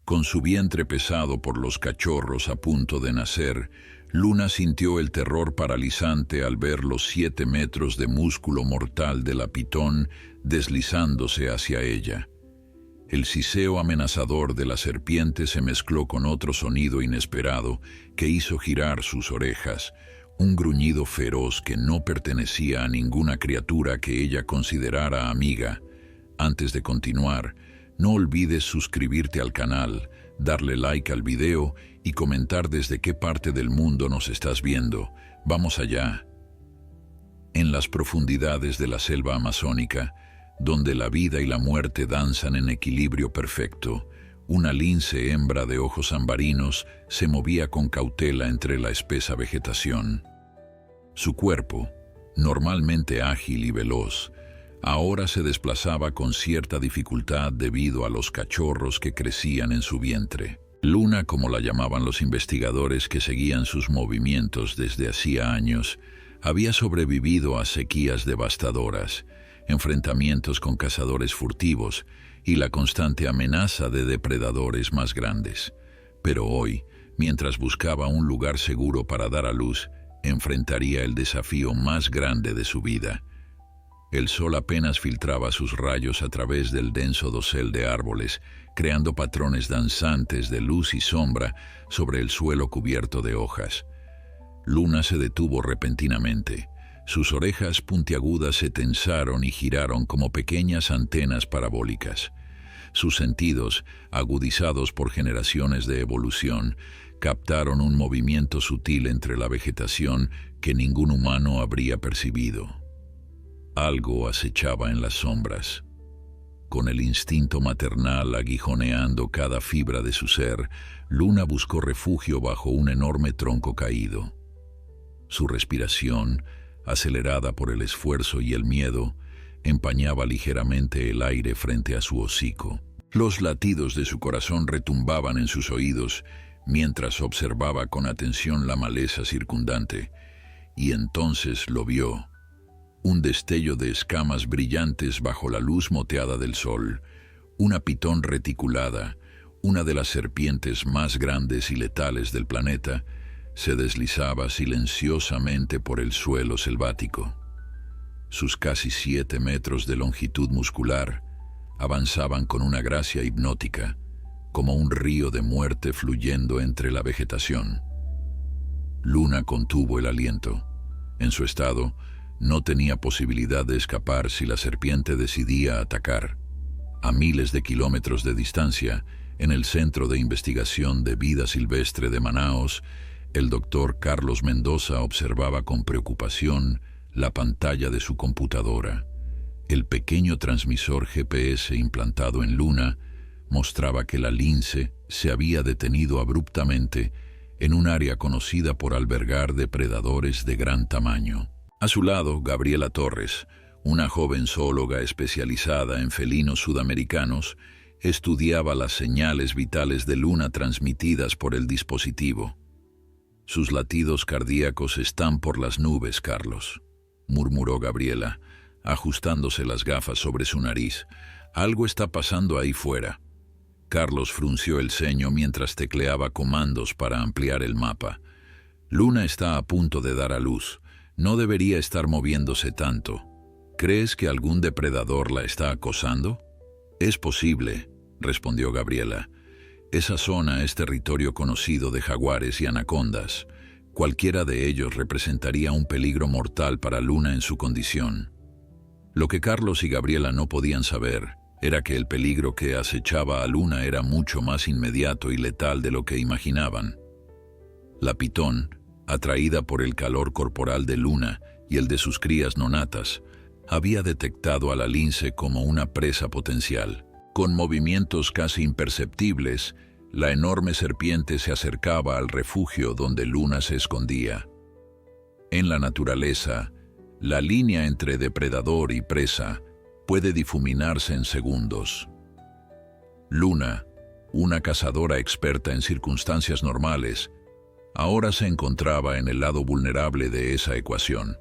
Con su vientre pesado por los cachorros a punto de nacer, Luna sintió el terror paralizante al ver los 7 metros de músculo mortal de la pitón deslizándose hacia ella. El siseo amenazador de la serpiente se mezcló con otro sonido inesperado que hizo girar sus orejas, un gruñido feroz que no pertenecía a ninguna criatura que ella considerara amiga. Antes de continuar, no olvides suscribirte al canal, darle like al video y comentar desde qué parte del mundo nos estás viendo. ¡Vamos allá! En las profundidades de la selva amazónica, donde la vida y la muerte danzan en equilibrio perfecto, una lince hembra de ojos ambarinos se movía con cautela entre la espesa vegetación. Su cuerpo, normalmente ágil y veloz, ahora se desplazaba con cierta dificultad debido a los cachorros que crecían en su vientre. Luna, como la llamaban los investigadores que seguían sus movimientos desde hacía años, había sobrevivido a sequías devastadoras, enfrentamientos con cazadores furtivos y la constante amenaza de depredadores más grandes. Pero hoy, mientras buscaba un lugar seguro para dar a luz, enfrentaría el desafío más grande de su vida. El sol apenas filtraba sus rayos a través del denso dosel de árboles, creando patrones danzantes de luz y sombra sobre el suelo cubierto de hojas. Luna se detuvo repentinamente. Sus orejas puntiagudas se tensaron y giraron como pequeñas antenas parabólicas. Sus sentidos, agudizados por generaciones de evolución, captaron un movimiento sutil entre la vegetación que ningún humano habría percibido. Algo acechaba en las sombras. Con el instinto maternal aguijoneando cada fibra de su ser, Luna buscó refugio bajo un enorme tronco caído. Su respiración, acelerada por el esfuerzo y el miedo, empañaba ligeramente el aire frente a su hocico. Los latidos de su corazón retumbaban en sus oídos mientras observaba con atención la maleza circundante, y entonces lo vio. Un destello de escamas brillantes bajo la luz moteada del sol, una pitón reticulada, una de las serpientes más grandes y letales del planeta, se deslizaba silenciosamente por el suelo selvático. Sus casi 7 metros de longitud muscular avanzaban con una gracia hipnótica, como un río de muerte fluyendo entre la vegetación. Luna contuvo el aliento. En su estado, no tenía posibilidad de escapar si la serpiente decidía atacar. A miles de kilómetros de distancia, en el Centro de Investigación de Vida Silvestre de Manaos, el doctor Carlos Mendoza observaba con preocupación la pantalla de su computadora. El pequeño transmisor GPS implantado en Luna mostraba que la lince se había detenido abruptamente en un área conocida por albergar depredadores de gran tamaño. A su lado, Gabriela Torres, una joven zoóloga especializada en felinos sudamericanos, estudiaba las señales vitales de Luna transmitidas por el dispositivo. «Sus latidos cardíacos están por las nubes, Carlos», murmuró Gabriela, ajustándose las gafas sobre su nariz. «Algo está pasando ahí fuera». Carlos frunció el ceño mientras tecleaba comandos para ampliar el mapa. «Luna está a punto de dar a luz. No debería estar moviéndose tanto. ¿Crees que algún depredador la está acosando?» «Es posible», respondió Gabriela. «Esa zona es territorio conocido de jaguares y anacondas. Cualquiera de ellos representaría un peligro mortal para Luna en su condición». Lo que Carlos y Gabriela no podían saber era que el peligro que acechaba a Luna era mucho más inmediato y letal de lo que imaginaban. La pitón, atraída por el calor corporal de Luna y el de sus crías nonatas, había detectado a la lince como una presa potencial. Con movimientos casi imperceptibles, la enorme serpiente se acercaba al refugio donde Luna se escondía. En la naturaleza, la línea entre depredador y presa puede difuminarse en segundos. Luna, una cazadora experta en circunstancias normales, ahora se encontraba en el lado vulnerable de esa ecuación.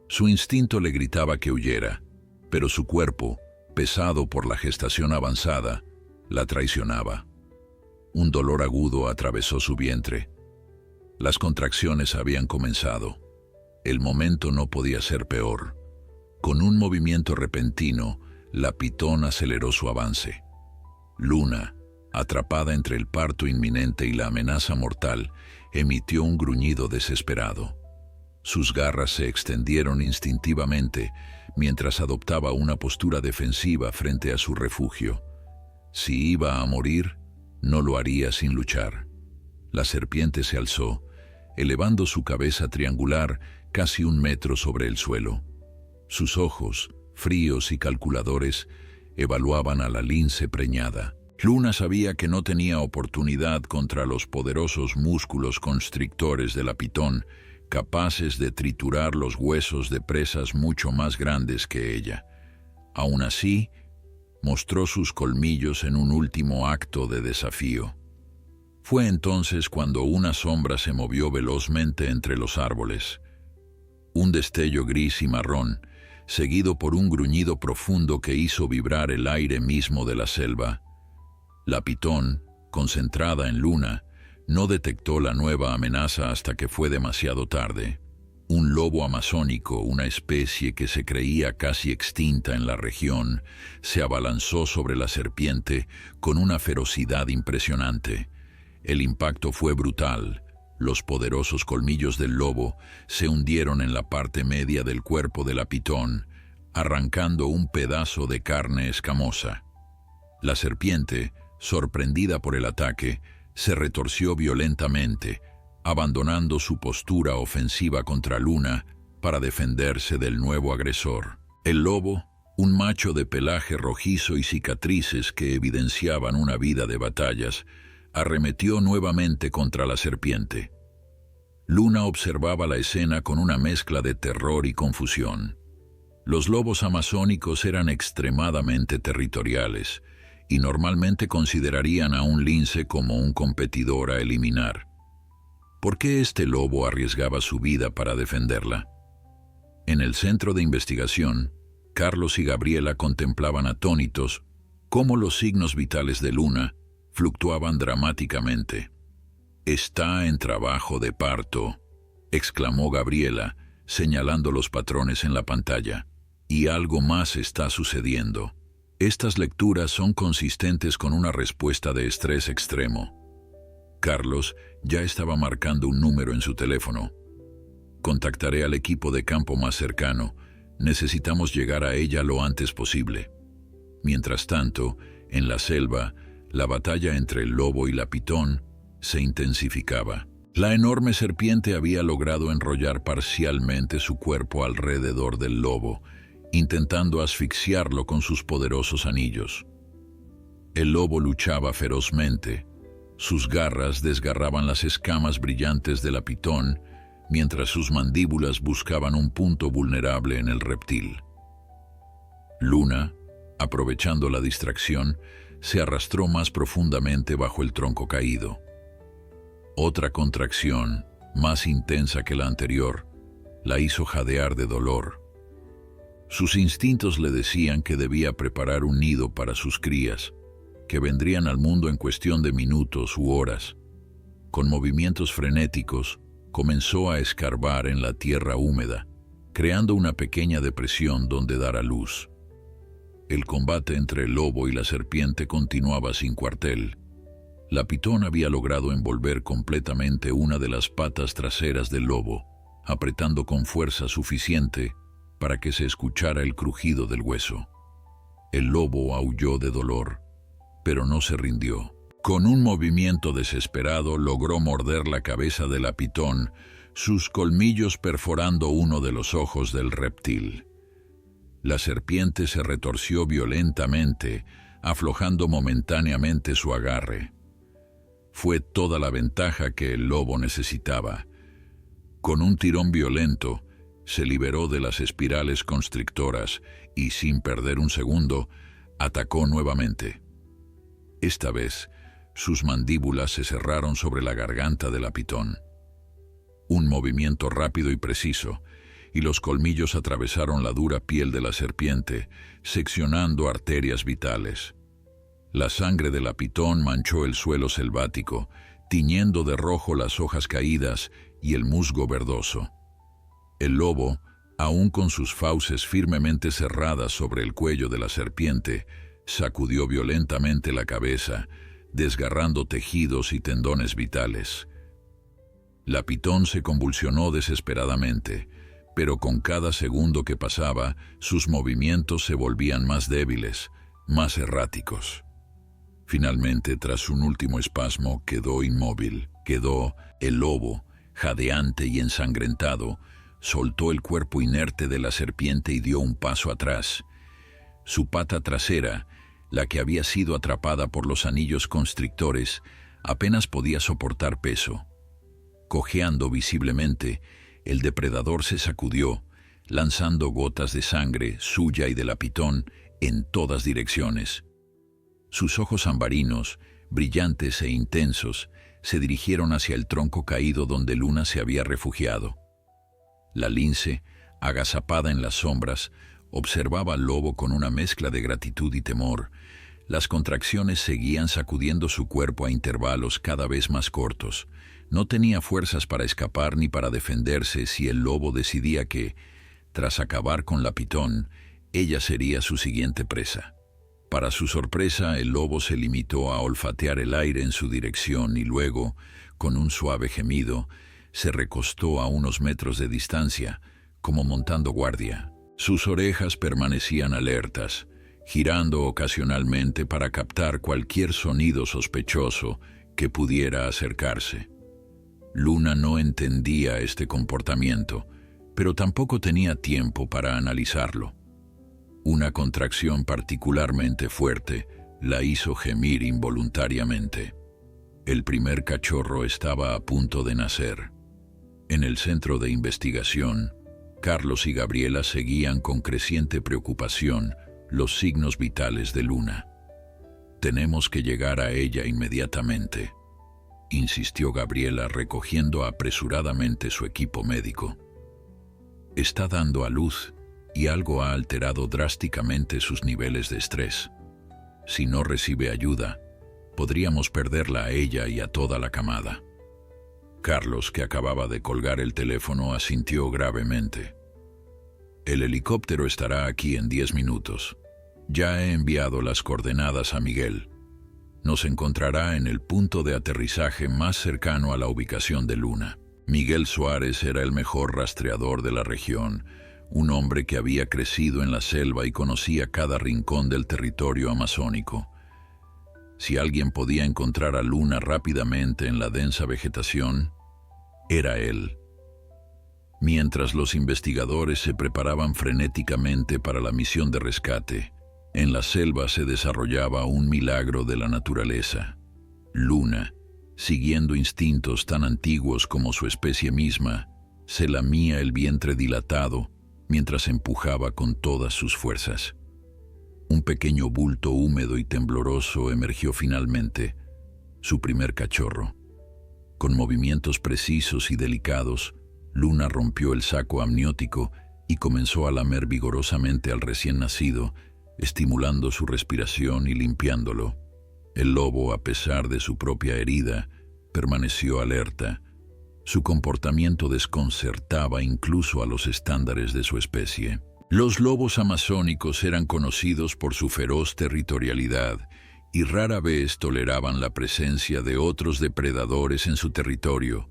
Su instinto le gritaba que huyera, pero su cuerpo, pesado por la gestación avanzada, la traicionaba. Un dolor agudo atravesó su vientre. Las contracciones habían comenzado. El momento no podía ser peor. Con un movimiento repentino, la pitón aceleró su avance. Luna, atrapada entre el parto inminente y la amenaza mortal, emitió un gruñido desesperado. Sus garras se extendieron instintivamente mientras adoptaba una postura defensiva frente a su refugio. Si iba a morir, no lo haría sin luchar. La serpiente se alzó, elevando su cabeza triangular casi 1 metro sobre el suelo. Sus ojos, fríos y calculadores, evaluaban a la lince preñada. Luna sabía que no tenía oportunidad contra los poderosos músculos constrictores de la pitón, capaces de triturar los huesos de presas mucho más grandes que ella. Aún así, mostró sus colmillos en un último acto de desafío. Fue entonces cuando una sombra se movió velozmente entre los árboles. Un destello gris y marrón, seguido por un gruñido profundo que hizo vibrar el aire mismo de la selva. La pitón, concentrada en Luna, no detectó la nueva amenaza hasta que fue demasiado tarde. Un lobo amazónico, una especie que se creía casi extinta en la región, se abalanzó sobre la serpiente con una ferocidad impresionante. El impacto fue brutal. Los poderosos colmillos del lobo se hundieron en la parte media del cuerpo de la pitón, arrancando un pedazo de carne escamosa. La serpiente, sorprendida por el ataque, se retorció violentamente, abandonando su postura ofensiva contra Luna para defenderse del nuevo agresor. El lobo, un macho de pelaje rojizo y cicatrices que evidenciaban una vida de batallas, arremetió nuevamente contra la serpiente. Luna observaba la escena con una mezcla de terror y confusión. Los lobos amazónicos eran extremadamente territoriales y normalmente considerarían a un lince como un competidor a eliminar. ¿Por qué este lobo arriesgaba su vida para defenderla? En el centro de investigación, Carlos y Gabriela contemplaban atónitos cómo los signos vitales de Luna fluctuaban dramáticamente. «Está en trabajo de parto», exclamó Gabriela, señalando los patrones en la pantalla. «Y algo más está sucediendo. Estas lecturas son consistentes con una respuesta de estrés extremo». Carlos ya estaba marcando un número en su teléfono. «Contactaré al equipo de campo más cercano. Necesitamos llegar a ella lo antes posible». Mientras tanto, en la selva, la batalla entre el lobo y la pitón se intensificaba. La enorme serpiente había logrado enrollar parcialmente su cuerpo alrededor del lobo, intentando asfixiarlo con sus poderosos anillos. El lobo luchaba ferozmente. Sus garras desgarraban las escamas brillantes de la pitón, mientras sus mandíbulas buscaban un punto vulnerable en el reptil. Luna, aprovechando la distracción, se arrastró más profundamente bajo el tronco caído. Otra contracción, más intensa que la anterior, la hizo jadear de dolor. Sus instintos le decían que debía preparar un nido para sus crías, que vendrían al mundo en cuestión de minutos u horas. Con movimientos frenéticos, comenzó a escarbar en la tierra húmeda, creando una pequeña depresión donde dar a luz. El combate entre el lobo y la serpiente continuaba sin cuartel. La pitón había logrado envolver completamente una de las patas traseras del lobo, apretando con fuerza suficiente para que se escuchara el crujido del hueso. El lobo aulló de dolor, pero no se rindió. Con un movimiento desesperado logró morder la cabeza de la pitón, sus colmillos perforando uno de los ojos del reptil. La serpiente se retorció violentamente, aflojando momentáneamente su agarre. Fue toda la ventaja que el lobo necesitaba. Con un tirón violento, se liberó de las espirales constrictoras y, sin perder un segundo, atacó nuevamente. Esta vez, sus mandíbulas se cerraron sobre la garganta de la pitón. Un movimiento rápido y preciso, y los colmillos atravesaron la dura piel de la serpiente, seccionando arterias vitales. La sangre de la pitón manchó el suelo selvático, tiñendo de rojo las hojas caídas y el musgo verdoso. El lobo, aún con sus fauces firmemente cerradas sobre el cuello de la serpiente, sacudió violentamente la cabeza, desgarrando tejidos y tendones vitales. La pitón se convulsionó desesperadamente, pero con cada segundo que pasaba, sus movimientos se volvían más débiles, más erráticos. Finalmente, tras un último espasmo, quedó inmóvil. El lobo, jadeante y ensangrentado, soltó el cuerpo inerte de la serpiente y dio un paso atrás. Su pata trasera, la que había sido atrapada por los anillos constrictores, apenas podía soportar peso. Cojeando visiblemente, el depredador se sacudió, lanzando gotas de sangre suya y de la pitón en todas direcciones. Sus ojos ambarinos, brillantes e intensos, se dirigieron hacia el tronco caído donde Luna se había refugiado. La lince, agazapada en las sombras, observaba al lobo con una mezcla de gratitud y temor. Las contracciones seguían sacudiendo su cuerpo a intervalos cada vez más cortos. No tenía fuerzas para escapar ni para defenderse si el lobo decidía que, tras acabar con la pitón, ella sería su siguiente presa. Para su sorpresa, el lobo se limitó a olfatear el aire en su dirección y luego, con un suave gemido, se recostó a unos metros de distancia, como montando guardia. Sus orejas permanecían alertas, girando ocasionalmente para captar cualquier sonido sospechoso que pudiera acercarse. Luna no entendía este comportamiento, pero tampoco tenía tiempo para analizarlo. Una contracción particularmente fuerte la hizo gemir involuntariamente. El primer cachorro estaba a punto de nacer. En el centro de investigación, Carlos y Gabriela seguían con creciente preocupación los signos vitales de Luna. «Tenemos que llegar a ella inmediatamente», insistió Gabriela recogiendo apresuradamente su equipo médico. «Está dando a luz y algo ha alterado drásticamente sus niveles de estrés. Si no recibe ayuda, podríamos perderla a ella y a toda la camada». Carlos, que acababa de colgar el teléfono, asintió gravemente. «El helicóptero estará aquí en 10 minutos. Ya he enviado las coordenadas a Miguel. Nos encontrará en el punto de aterrizaje más cercano a la ubicación de Luna». Miguel Suárez era el mejor rastreador de la región, un hombre que había crecido en la selva y conocía cada rincón del territorio amazónico. Si alguien podía encontrar a Luna rápidamente en la densa vegetación, era él. Mientras los investigadores se preparaban frenéticamente para la misión de rescate, en la selva se desarrollaba un milagro de la naturaleza. Luna, siguiendo instintos tan antiguos como su especie misma, se lamía el vientre dilatado mientras empujaba con todas sus fuerzas. Un pequeño bulto húmedo y tembloroso emergió finalmente, su primer cachorro. Con movimientos precisos y delicados, Luna rompió el saco amniótico y comenzó a lamer vigorosamente al recién nacido, estimulando su respiración y limpiándolo. El lobo, a pesar de su propia herida, permaneció alerta. Su comportamiento desconcertaba incluso a los estándares de su especie. Los lobos amazónicos eran conocidos por su feroz territorialidad y rara vez toleraban la presencia de otros depredadores en su territorio,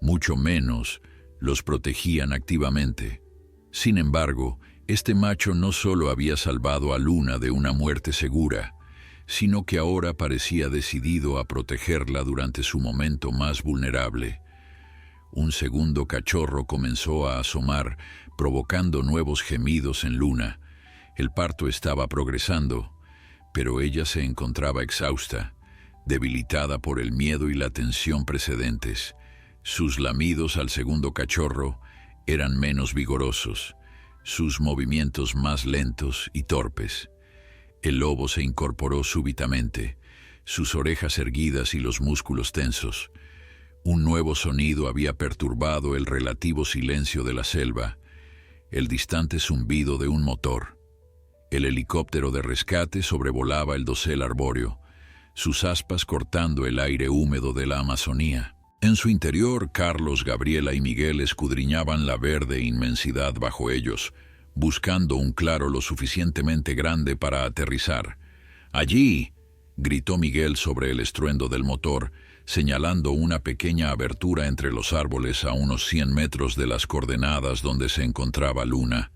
mucho menos los protegían activamente. Sin embargo, este macho no solo había salvado a Luna de una muerte segura, sino que ahora parecía decidido a protegerla durante su momento más vulnerable. Un segundo cachorro comenzó a asomar, provocando nuevos gemidos en Luna. El parto estaba progresando, pero ella se encontraba exhausta, debilitada por el miedo y la tensión precedentes. Sus lamidos al segundo cachorro eran menos vigorosos, sus movimientos más lentos y torpes. El lobo se incorporó súbitamente, sus orejas erguidas y los músculos tensos. Un nuevo sonido había perturbado el relativo silencio de la selva, el distante zumbido de un motor. El helicóptero de rescate sobrevolaba el dosel arbóreo, sus aspas cortando el aire húmedo de la Amazonía. En su interior, Carlos, Gabriela y Miguel escudriñaban la verde inmensidad bajo ellos, buscando un claro lo suficientemente grande para aterrizar. ¡Allí!, gritó Miguel sobre el estruendo del motor, señalando una pequeña abertura entre los árboles a unos 100 metros de las coordenadas donde se encontraba Luna.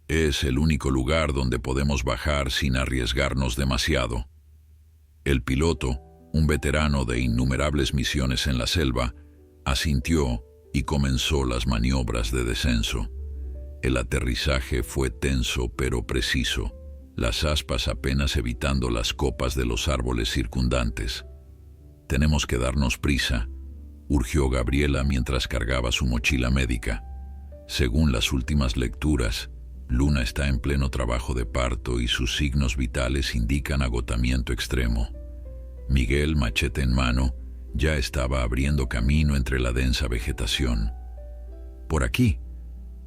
Es el único lugar donde podemos bajar sin arriesgarnos demasiado. El piloto, un veterano de innumerables misiones en la selva, asintió y comenzó las maniobras de descenso. El aterrizaje fue tenso pero preciso, las aspas apenas evitando las copas de los árboles circundantes. «Tenemos que darnos prisa», urgió Gabriela mientras cargaba su mochila médica. Según las últimas lecturas, Luna está en pleno trabajo de parto y sus signos vitales indican agotamiento extremo. Miguel, machete en mano, ya estaba abriendo camino entre la densa vegetación. «Por aquí.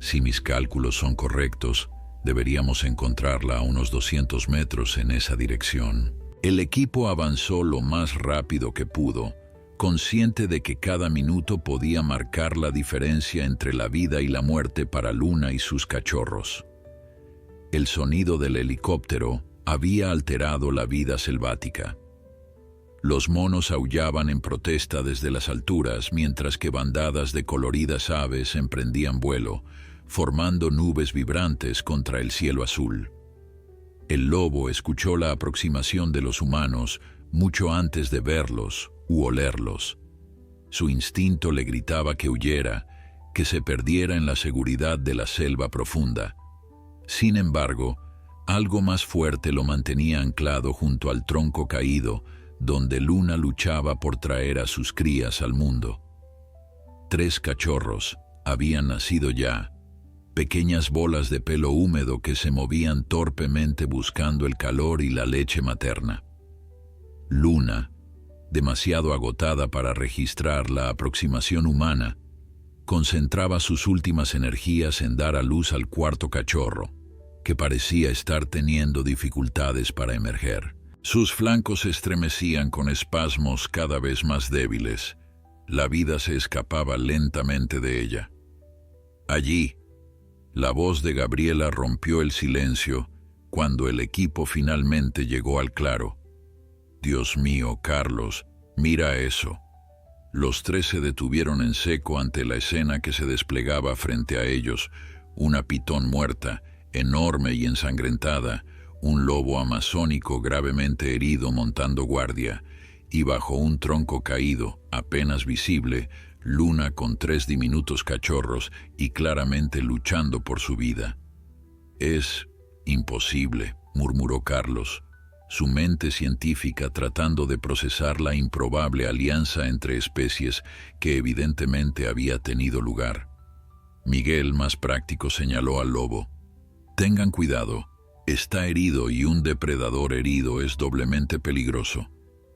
Si mis cálculos son correctos, deberíamos encontrarla a unos 200 metros en esa dirección». El equipo avanzó lo más rápido que pudo, consciente de que cada minuto podía marcar la diferencia entre la vida y la muerte para Luna y sus cachorros. El sonido del helicóptero había alterado la vida selvática. Los monos aullaban en protesta desde las alturas, mientras que bandadas de coloridas aves emprendían vuelo, formando nubes vibrantes contra el cielo azul. El lobo escuchó la aproximación de los humanos mucho antes de verlos u olerlos. Su instinto le gritaba que huyera, que se perdiera en la seguridad de la selva profunda. Sin embargo, algo más fuerte lo mantenía anclado junto al tronco caído, donde Luna luchaba por traer a sus crías al mundo. 3 cachorros habían nacido ya, pequeñas bolas de pelo húmedo que se movían torpemente buscando el calor y la leche materna. Luna, demasiado agotada para registrar la aproximación humana, concentraba sus últimas energías en dar a luz al 4.º cachorro, que parecía estar teniendo dificultades para emerger. Sus flancos se estremecían con espasmos cada vez más débiles. La vida se escapaba lentamente de ella. Allí, la voz de Gabriela rompió el silencio cuando el equipo finalmente llegó al claro. «Dios mío, Carlos, mira eso». Los 3 se detuvieron en seco ante la escena que se desplegaba frente a ellos: una pitón muerta, enorme y ensangrentada, un lobo amazónico gravemente herido montando guardia, y bajo un tronco caído, apenas visible, Luna con 3 diminutos cachorros y claramente luchando por su vida. «Es imposible», murmuró Carlos, su mente científica tratando de procesar la improbable alianza entre especies que evidentemente había tenido lugar. Miguel, más práctico, señaló al lobo. «Tengan cuidado, está herido y un depredador herido es doblemente peligroso».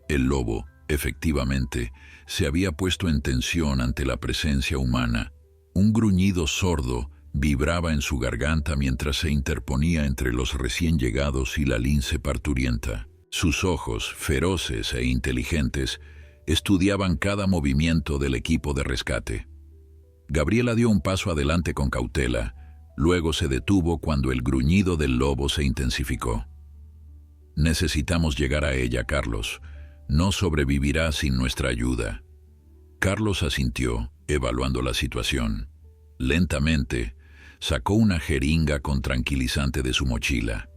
El lobo, efectivamente, se había puesto en tensión ante la presencia humana. Un gruñido sordo vibraba en su garganta mientras se interponía entre los recién llegados y la lince parturienta. Sus ojos, feroces e inteligentes, estudiaban cada movimiento del equipo de rescate. Gabriela dio un paso adelante con cautela, luego se detuvo cuando el gruñido del lobo se intensificó. «Necesitamos llegar a ella, Carlos. No sobrevivirá sin nuestra ayuda». Carlos asintió, evaluando la situación. Lentamente, sacó una jeringa con tranquilizante de su mochila.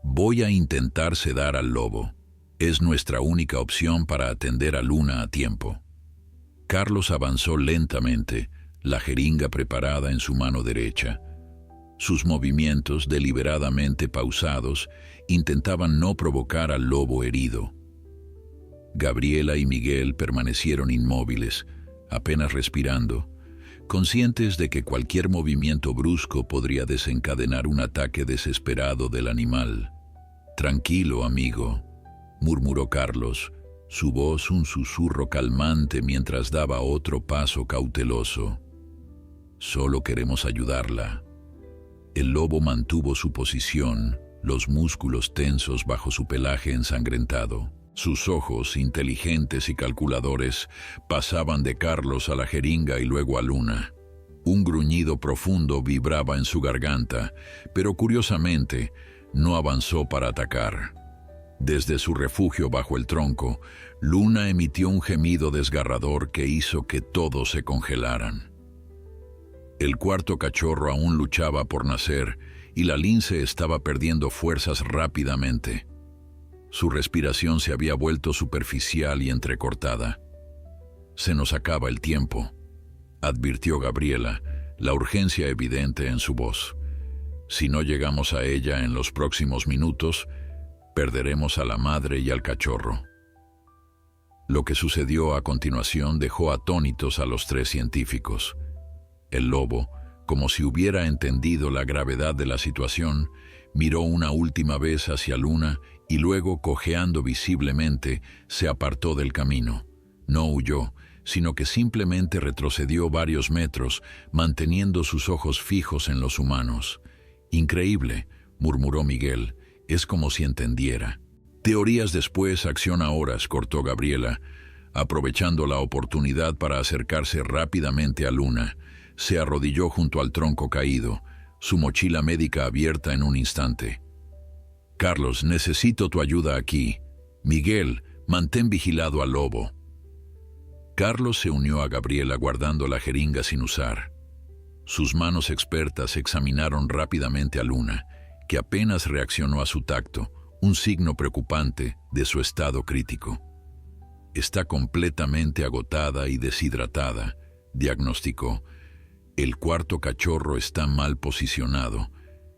«Voy a intentar sedar al lobo. Es nuestra única opción para atender a Luna a tiempo». Carlos avanzó lentamente, la jeringa preparada en su mano derecha. Sus movimientos, deliberadamente pausados, intentaban no provocar al lobo herido. Gabriela y Miguel permanecieron inmóviles, apenas respirando, conscientes de que cualquier movimiento brusco podría desencadenar un ataque desesperado del animal. «Tranquilo, amigo», murmuró Carlos, su voz un susurro calmante mientras daba otro paso cauteloso. «Solo queremos ayudarla». El lobo mantuvo su posición, los músculos tensos bajo su pelaje ensangrentado. Sus ojos, inteligentes y calculadores, pasaban de Carlos a la jeringa y luego a Luna. Un gruñido profundo vibraba en su garganta, pero curiosamente no avanzó para atacar. Desde su refugio bajo el tronco, Luna emitió un gemido desgarrador que hizo que todos se congelaran. El cuarto cachorro aún luchaba por nacer y la lince estaba perdiendo fuerzas rápidamente. Su respiración se había vuelto superficial y entrecortada. «Se nos acaba el tiempo», advirtió Gabriela, la urgencia evidente en su voz. «Si no llegamos a ella en los próximos minutos, perderemos a la madre y al cachorro». Lo que sucedió a continuación dejó atónitos a los tres científicos. El lobo, como si hubiera entendido la gravedad de la situación, miró una última vez hacia Luna y luego, cojeando visiblemente, se apartó del camino. No huyó, sino que simplemente retrocedió varios metros, manteniendo sus ojos fijos en los humanos. «Increíble», murmuró Miguel, «es como si entendiera». «Teorías después, acción ahora», cortó Gabriela, aprovechando la oportunidad para acercarse rápidamente a Luna. Se arrodilló junto al tronco caído, su mochila médica abierta en un instante. «Carlos, necesito tu ayuda aquí. Miguel, mantén vigilado al lobo». Carlos se unió a Gabriela guardando la jeringa sin usar. Sus manos expertas examinaron rápidamente a Luna, que apenas reaccionó a su tacto, un signo preocupante de su estado crítico. «Está completamente agotada y deshidratada», diagnosticó. «El cuarto cachorro está mal posicionado.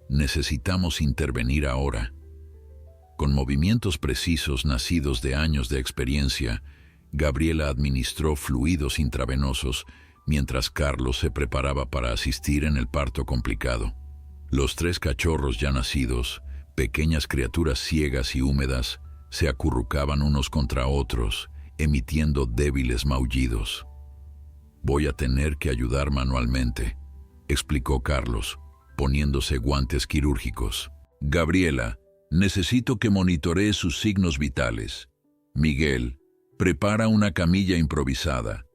Necesitamos intervenir ahora». Con movimientos precisos nacidos de años de experiencia, Gabriela administró fluidos intravenosos mientras Carlos se preparaba para asistir en el parto complicado. Los tres cachorros ya nacidos, pequeñas criaturas ciegas y húmedas, se acurrucaban unos contra otros, emitiendo débiles maullidos. «Voy a tener que ayudar manualmente», explicó Carlos, poniéndose guantes quirúrgicos. «Gabriela, necesito que monitoree sus signos vitales. Miguel, prepara una camilla improvisada.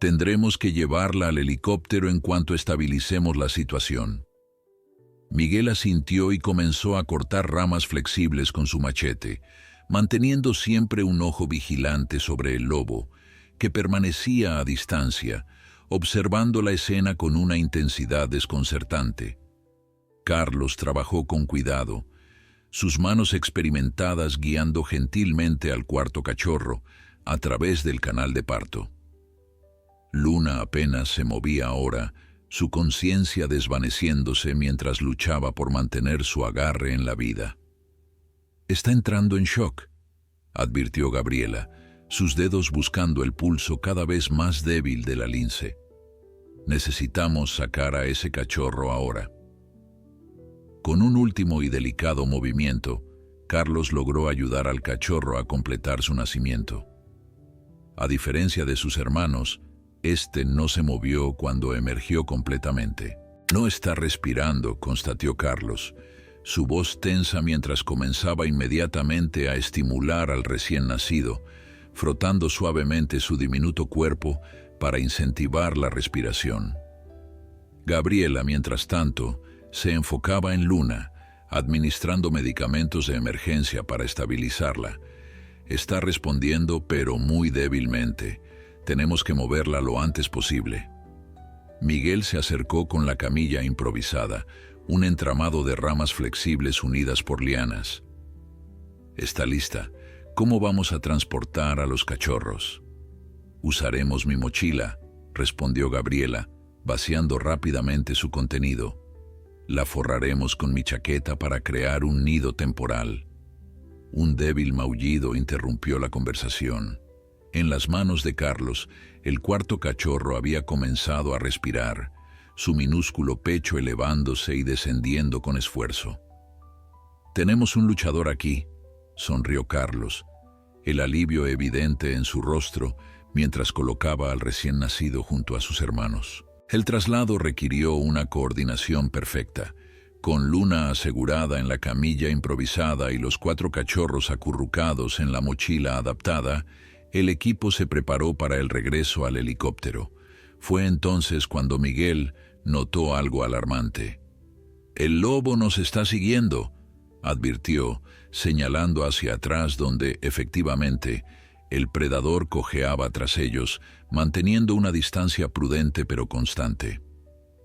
Tendremos que llevarla al helicóptero en cuanto estabilicemos la situación». Miguel asintió y comenzó a cortar ramas flexibles con su machete, manteniendo siempre un ojo vigilante sobre el lobo, que permanecía a distancia, observando la escena con una intensidad desconcertante. Carlos trabajó con cuidado, sus manos experimentadas guiando gentilmente al cuarto cachorro a través del canal de parto. Luna apenas se movía ahora, su conciencia desvaneciéndose mientras luchaba por mantener su agarre en la vida. «Está entrando en shock», advirtió Gabriela, sus dedos buscando el pulso cada vez más débil de la lince. «Necesitamos sacar a ese cachorro ahora». Con un último y delicado movimiento, Carlos logró ayudar al cachorro a completar su nacimiento. A diferencia de sus hermanos, este no se movió cuando emergió completamente. «No está respirando», constató Carlos, su voz tensa mientras comenzaba inmediatamente a estimular al recién nacido, frotando suavemente su diminuto cuerpo para incentivar la respiración. Gabriela, mientras tanto, se enfocaba en Luna, administrando medicamentos de emergencia para estabilizarla. «Está respondiendo, pero muy débilmente. Tenemos que moverla lo antes posible». Miguel se acercó con la camilla improvisada, un entramado de ramas flexibles unidas por lianas. «Está lista. ¿Cómo vamos a transportar a los cachorros?» «Usaremos mi mochila», respondió Gabriela, vaciando rápidamente su contenido. «La forraremos con mi chaqueta para crear un nido temporal». Un débil maullido interrumpió la conversación. En las manos de Carlos, el cuarto cachorro había comenzado a respirar, su minúsculo pecho elevándose y descendiendo con esfuerzo. «Tenemos un luchador aquí», sonrió Carlos, el alivio evidente en su rostro mientras colocaba al recién nacido junto a sus hermanos. El traslado requirió una coordinación perfecta, Con Luna asegurada en la camilla improvisada y los 4 cachorros acurrucados en la mochila adaptada, el equipo se preparó para el regreso al helicóptero. Fue entonces cuando Miguel notó algo alarmante. «El lobo nos está siguiendo», advirtió, señalando hacia atrás donde, efectivamente, el predador cojeaba tras ellos, manteniendo una distancia prudente pero constante.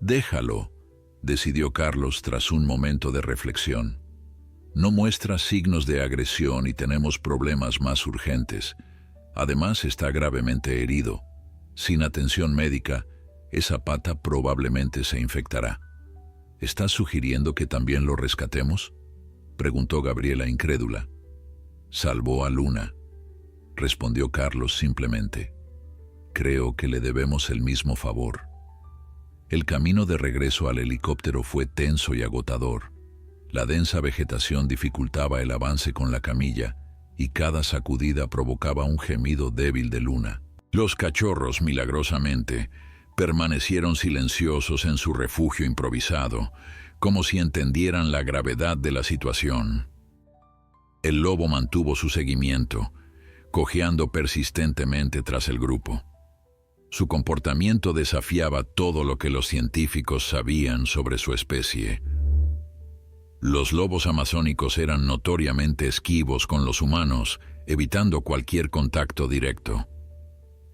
«Déjalo», decidió Carlos tras un momento de reflexión. «No muestra signos de agresión y tenemos problemas más urgentes. Además, está gravemente herido. Sin atención médica, esa pata probablemente se infectará». «¿Estás sugiriendo que también lo rescatemos?», preguntó Gabriela incrédula. «Salvó a Luna», respondió Carlos simplemente. «Creo que le debemos el mismo favor». El camino de regreso al helicóptero fue tenso y agotador. La densa vegetación dificultaba el avance con la camilla y cada sacudida provocaba un gemido débil de Luna. Los cachorros, milagrosamente, permanecieron silenciosos en su refugio improvisado, como si entendieran la gravedad de la situación. El lobo mantuvo su seguimiento, cojeando persistentemente tras el grupo. Su comportamiento desafiaba todo lo que los científicos sabían sobre su especie. Los lobos amazónicos eran notoriamente esquivos con los humanos, evitando cualquier contacto directo.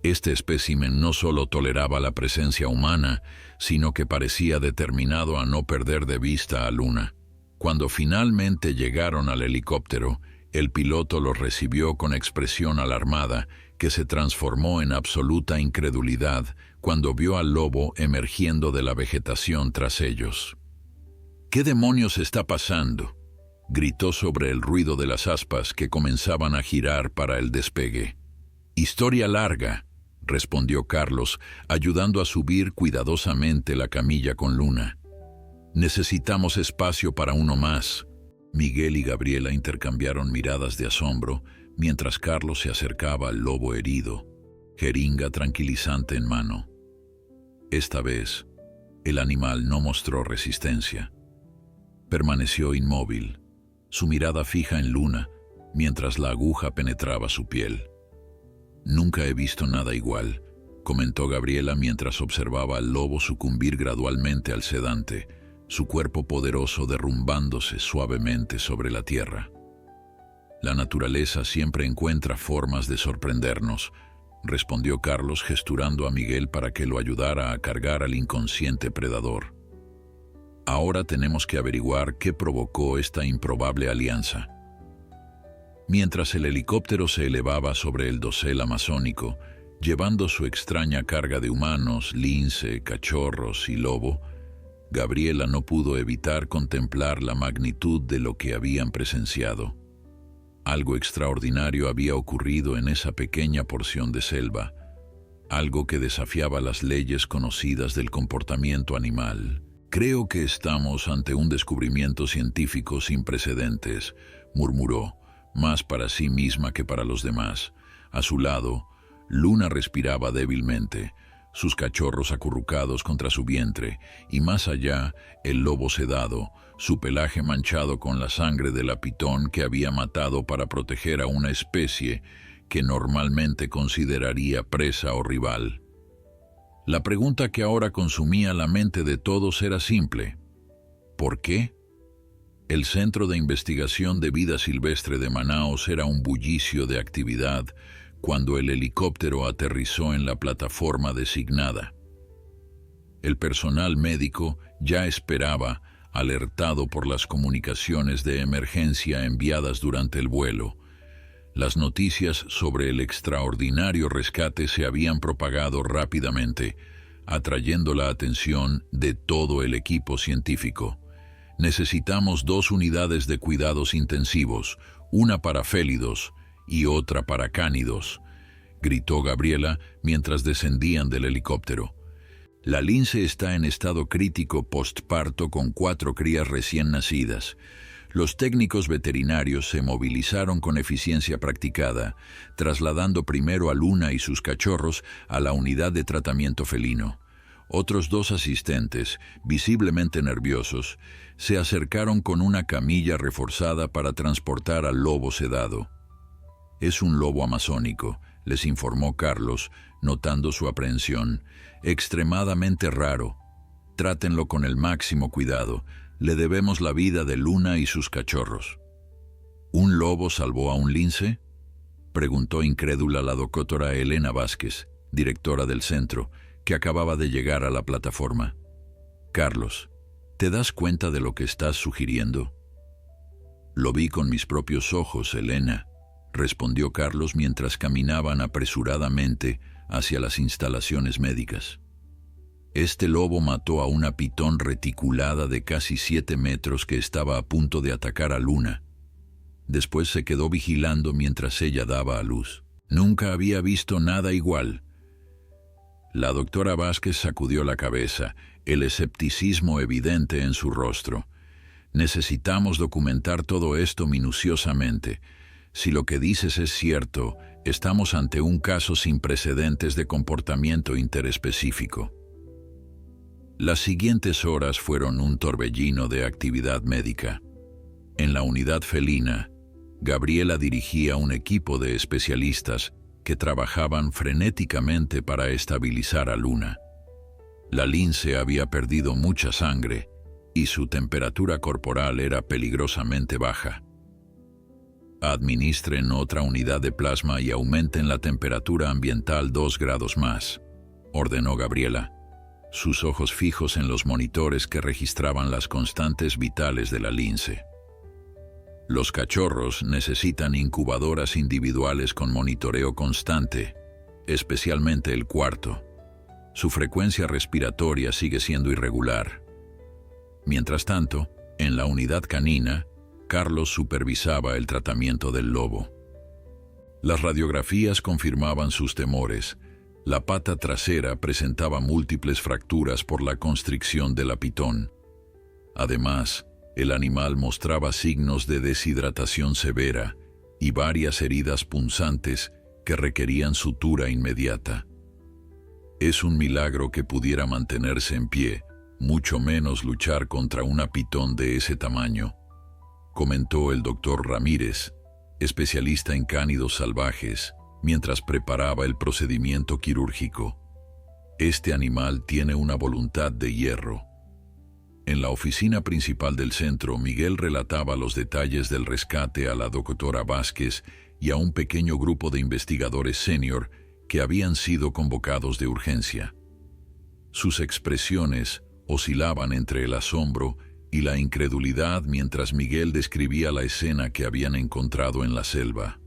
Este espécimen no solo toleraba la presencia humana, sino que parecía determinado a no perder de vista a Luna. Cuando finalmente llegaron al helicóptero, el piloto los recibió con expresión alarmada, que se transformó en absoluta incredulidad cuando vio al lobo emergiendo de la vegetación tras ellos. «¿Qué demonios está pasando?», gritó sobre el ruido de las aspas que comenzaban a girar para el despegue. «Historia larga», respondió Carlos, ayudando a subir cuidadosamente la camilla con Luna. «Necesitamos espacio para uno más». Miguel y Gabriela intercambiaron miradas de asombro mientras Carlos se acercaba al lobo herido, jeringa tranquilizante en mano. Esta vez, el animal no mostró resistencia. Permaneció inmóvil, su mirada fija en Luna, mientras la aguja penetraba su piel. «Nunca he visto nada igual», comentó Gabriela mientras observaba al lobo sucumbir gradualmente al sedante, su cuerpo poderoso derrumbándose suavemente sobre la tierra. «La naturaleza siempre encuentra formas de sorprendernos», respondió Carlos gesturando a Miguel para que lo ayudara a cargar al inconsciente predador. «Ahora tenemos que averiguar qué provocó esta improbable alianza». Mientras el helicóptero se elevaba sobre el dosel amazónico, llevando su extraña carga de humanos, lince, cachorros y lobo, Gabriela no pudo evitar contemplar la magnitud de lo que habían presenciado. Algo extraordinario había ocurrido en esa pequeña porción de selva, algo que desafiaba las leyes conocidas del comportamiento animal. «Creo que estamos ante un descubrimiento científico sin precedentes», murmuró, más para sí misma que para los demás. A su lado, Luna respiraba débilmente, sus cachorros acurrucados contra su vientre, y más allá, el lobo sedado, su pelaje manchado con la sangre de la pitón que había matado para proteger a una especie que normalmente consideraría presa o rival. La pregunta que ahora consumía la mente de todos era simple: ¿por qué? El Centro de Investigación de Vida Silvestre de Manaos era un bullicio de actividad cuando el helicóptero aterrizó en la plataforma designada. El personal médico ya esperaba, alertado por las comunicaciones de emergencia enviadas durante el vuelo. Las noticias sobre el extraordinario rescate se habían propagado rápidamente, atrayendo la atención de todo el equipo científico. «Necesitamos 2 unidades de cuidados intensivos, una para félidos y otra para cánidos», gritó Gabriela mientras descendían del helicóptero. «La lince está en estado crítico postparto con 4 crías recién nacidas. Los técnicos veterinarios se movilizaron con eficiencia practicada, trasladando primero a Luna y sus cachorros a la unidad de tratamiento felino. Otros 2 asistentes, visiblemente nerviosos, se acercaron con una camilla reforzada para transportar al lobo sedado. «Es un lobo amazónico», les informó Carlos, notando su aprehensión. «Extremadamente raro. Trátenlo con el máximo cuidado. Le debemos la vida de Luna y sus cachorros». «¿Un lobo salvó a un lince?», preguntó incrédula la doctora Elena Vázquez, directora del centro, que acababa de llegar a la plataforma. «Carlos, ¿te das cuenta de lo que estás sugiriendo?». «Lo vi con mis propios ojos, Elena», respondió Carlos mientras caminaban apresuradamente hacia las instalaciones médicas. «Este lobo mató a una pitón reticulada de casi 7 metros que estaba a punto de atacar a Luna. Después se quedó vigilando mientras ella daba a luz. Nunca había visto nada igual». La doctora Vázquez sacudió la cabeza, el escepticismo evidente en su rostro. «Necesitamos documentar todo esto minuciosamente. Si lo que dices es cierto, estamos ante un caso sin precedentes de comportamiento interespecífico». Las siguientes horas fueron un torbellino de actividad médica. En la unidad felina, Gabriela dirigía un equipo de especialistas que trabajaban frenéticamente para estabilizar a Luna. La lince había perdido mucha sangre y su temperatura corporal era peligrosamente baja. «Administren otra unidad de plasma y aumenten la temperatura ambiental 2 grados más», ordenó Gabriela, sus ojos fijos en los monitores que registraban las constantes vitales de la lince. «Los cachorros necesitan incubadoras individuales con monitoreo constante, especialmente el cuarto. Su frecuencia respiratoria sigue siendo irregular». Mientras tanto, en la unidad canina, Carlos supervisaba el tratamiento del lobo. Las radiografías confirmaban sus temores. La pata trasera presentaba múltiples fracturas por la constricción del pitón. Además, el animal mostraba signos de deshidratación severa y varias heridas punzantes que requerían sutura inmediata. «Es un milagro que pudiera mantenerse en pie, mucho menos luchar contra un pitón de ese tamaño», comentó el doctor Ramírez, especialista en cánidos salvajes, mientras preparaba el procedimiento quirúrgico. «Este animal tiene una voluntad de hierro». En la oficina principal del centro, Miguel relataba los detalles del rescate a la doctora Vázquez y a un pequeño grupo de investigadores senior que habían sido convocados de urgencia. Sus expresiones oscilaban entre el asombro y la incredulidad mientras Miguel describía la escena que habían encontrado en la selva.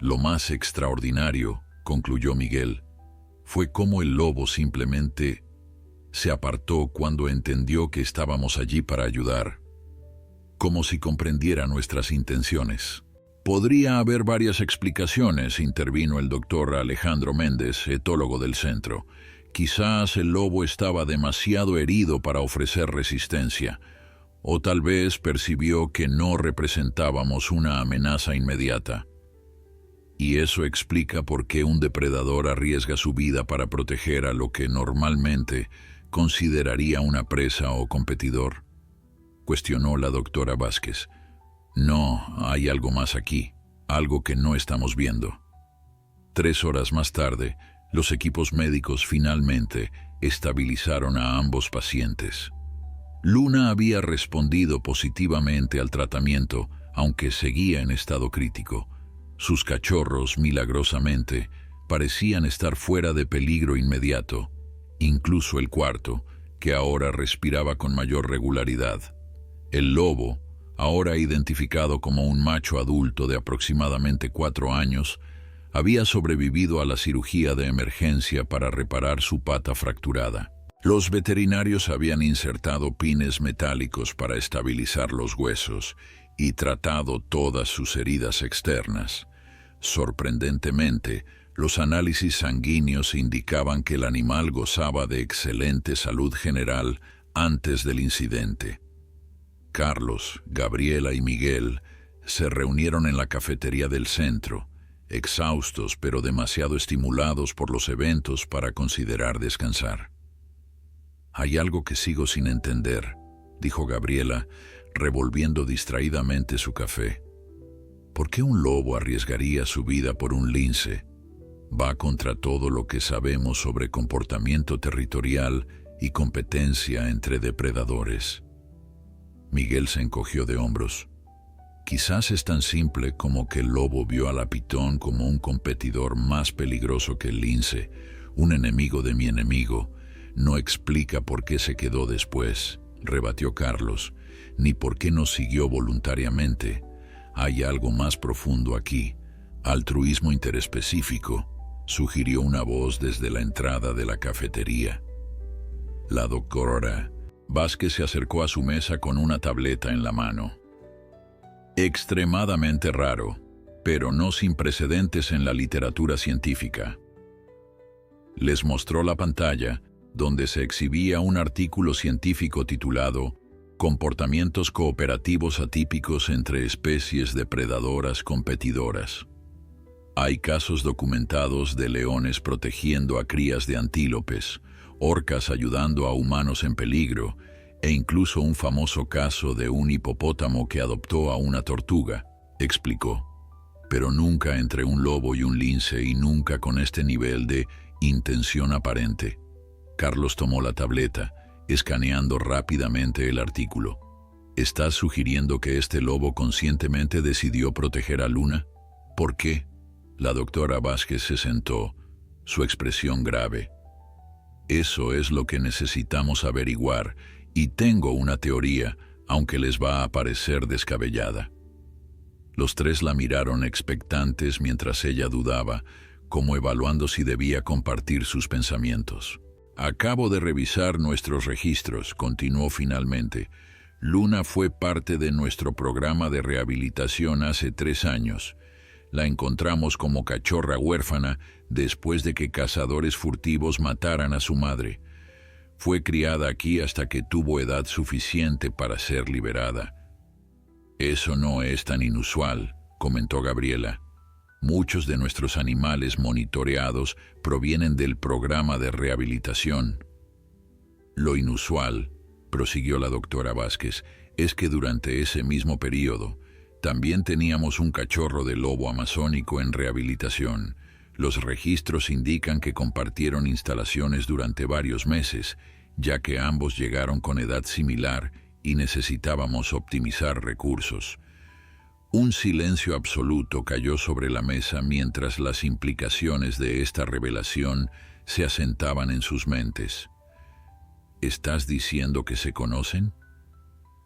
«Lo más extraordinario», concluyó Miguel, «fue cómo el lobo simplemente se apartó cuando entendió que estábamos allí para ayudar, como si comprendiera nuestras intenciones». «Podría haber varias explicaciones», intervino el doctor Alejandro Méndez, etólogo del centro. «Quizás el lobo estaba demasiado herido para ofrecer resistencia, o tal vez percibió que no representábamos una amenaza inmediata. Y eso explica por qué un depredador arriesga su vida para proteger a lo que normalmente consideraría una presa o competidor», cuestionó la doctora Vázquez. «No, hay algo más aquí, algo que no estamos viendo». 3 horas más tarde, los equipos médicos finalmente estabilizaron a ambos pacientes. Luna había respondido positivamente al tratamiento, aunque seguía en estado crítico. Sus cachorros, milagrosamente, parecían estar fuera de peligro inmediato, incluso el cuarto, que ahora respiraba con mayor regularidad. El lobo, ahora identificado como un macho adulto de aproximadamente 4 años, había sobrevivido a la cirugía de emergencia para reparar su pata fracturada. Los veterinarios habían insertado pines metálicos para estabilizar los huesos y tratado todas sus heridas externas. Sorprendentemente, los análisis sanguíneos indicaban que el animal gozaba de excelente salud general antes del incidente. Carlos, Gabriela y Miguel se reunieron en la cafetería del centro, exhaustos pero demasiado estimulados por los eventos para considerar descansar. Hay algo que sigo sin entender, dijo Gabriela, revolviendo distraídamente su café. ¿Por qué un lobo arriesgaría su vida por un lince? Va contra todo lo que sabemos sobre comportamiento territorial y competencia entre depredadores. Miguel se encogió de hombros. Quizás es tan simple como que el lobo vio a la pitón como un competidor más peligroso que el lince, un enemigo de mi enemigo. No explica por qué se quedó después, rebatió Carlos, ni por qué no siguió voluntariamente. Hay algo más profundo aquí, altruismo interespecífico, sugirió una voz desde la entrada de la cafetería. La doctora Vázquez se acercó a su mesa con una tableta en la mano. Extremadamente raro, pero no sin precedentes en la literatura científica. Les mostró la pantalla, donde se exhibía un artículo científico titulado Comportamientos cooperativos atípicos entre especies depredadoras competidoras. Hay casos documentados de leones protegiendo a crías de antílopes, orcas ayudando a humanos en peligro, e incluso un famoso caso de un hipopótamo que adoptó a una tortuga, explicó. Pero nunca entre un lobo y un lince y nunca con este nivel de intención aparente. Carlos tomó la tableta, escaneando rápidamente el artículo. ¿Estás sugiriendo que este lobo conscientemente decidió proteger a Luna? ¿Por qué? La doctora Vázquez se sentó, su expresión grave. Eso es lo que necesitamos averiguar, y tengo una teoría, aunque les va a parecer descabellada. Los tres la miraron expectantes mientras ella dudaba, como evaluando si debía compartir sus pensamientos. Acabo de revisar nuestros registros, continuó finalmente. Luna fue parte de nuestro programa de rehabilitación hace 3 años. La encontramos como cachorra huérfana después de que cazadores furtivos mataran a su madre. Fue criada aquí hasta que tuvo edad suficiente para ser liberada. Eso no es tan inusual, comentó Gabriela. Muchos de nuestros animales monitoreados provienen del programa de rehabilitación. Lo inusual, prosiguió la doctora Vázquez, es que durante ese mismo periodo también teníamos un cachorro de lobo amazónico en rehabilitación. Los registros indican que compartieron instalaciones durante varios meses, ya que ambos llegaron con edad similar y necesitábamos optimizar recursos. Un silencio absoluto cayó sobre la mesa mientras las implicaciones de esta revelación se asentaban en sus mentes. ¿Estás diciendo que se conocen?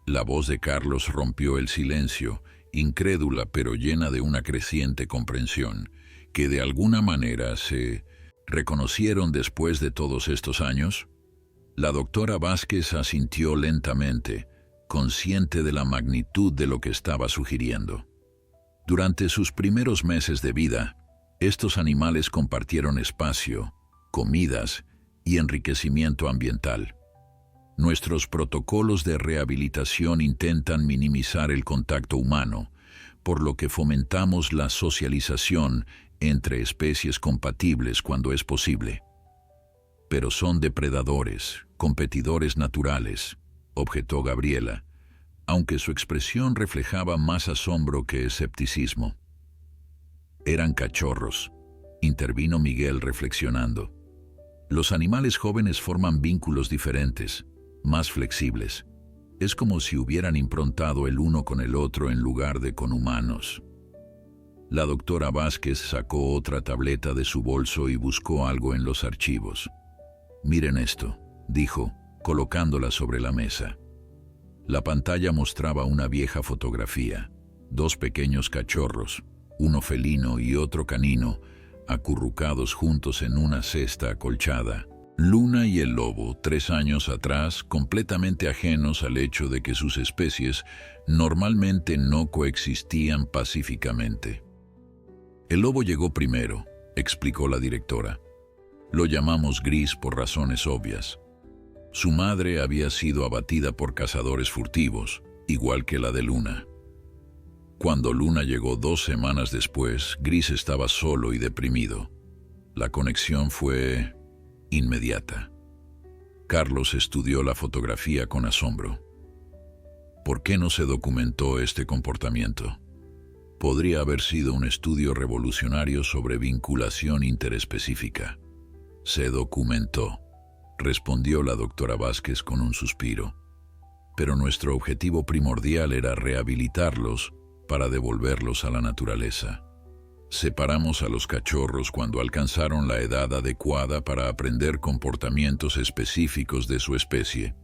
La voz de Carlos rompió el silencio, incrédula pero llena de una creciente comprensión, que de alguna manera se reconocieron después de todos estos años. La doctora Vázquez asintió lentamente, consciente de la magnitud de lo que estaba sugiriendo. Durante sus primeros meses de vida, estos animales compartieron espacio, comidas y enriquecimiento ambiental. Nuestros protocolos de rehabilitación intentan minimizar el contacto humano, por lo que fomentamos la socialización entre especies compatibles cuando es posible. Pero son depredadores, competidores naturales, objetó Gabriela, aunque su expresión reflejaba más asombro que escepticismo. Eran cachorros, intervino Miguel reflexionando. Los animales jóvenes forman vínculos diferentes, más flexibles. Es como si hubieran improntado el uno con el otro en lugar de con humanos. La doctora Vázquez sacó otra tableta de su bolso y buscó algo en los archivos. Miren esto, dijo, colocándola sobre la mesa. La pantalla mostraba una vieja fotografía, 2 pequeños cachorros, uno felino y otro canino, acurrucados juntos en una cesta acolchada. Luna y el lobo, 3 años atrás, completamente ajenos al hecho de que sus especies normalmente no coexistían pacíficamente. El lobo llegó primero, explicó la directora. Lo llamamos Gris por razones obvias. Su madre había sido abatida por cazadores furtivos, igual que la de Luna. Cuando Luna llegó 2 semanas después, Gris estaba solo y deprimido. La conexión fue inmediata. Carlos estudió la fotografía con asombro. ¿Por qué no se documentó este comportamiento? Podría haber sido un estudio revolucionario sobre vinculación interespecífica. Se documentó, respondió la doctora Vázquez con un suspiro. Pero nuestro objetivo primordial era rehabilitarlos para devolverlos a la naturaleza. Separamos a los cachorros cuando alcanzaron la edad adecuada para aprender comportamientos específicos de su especie.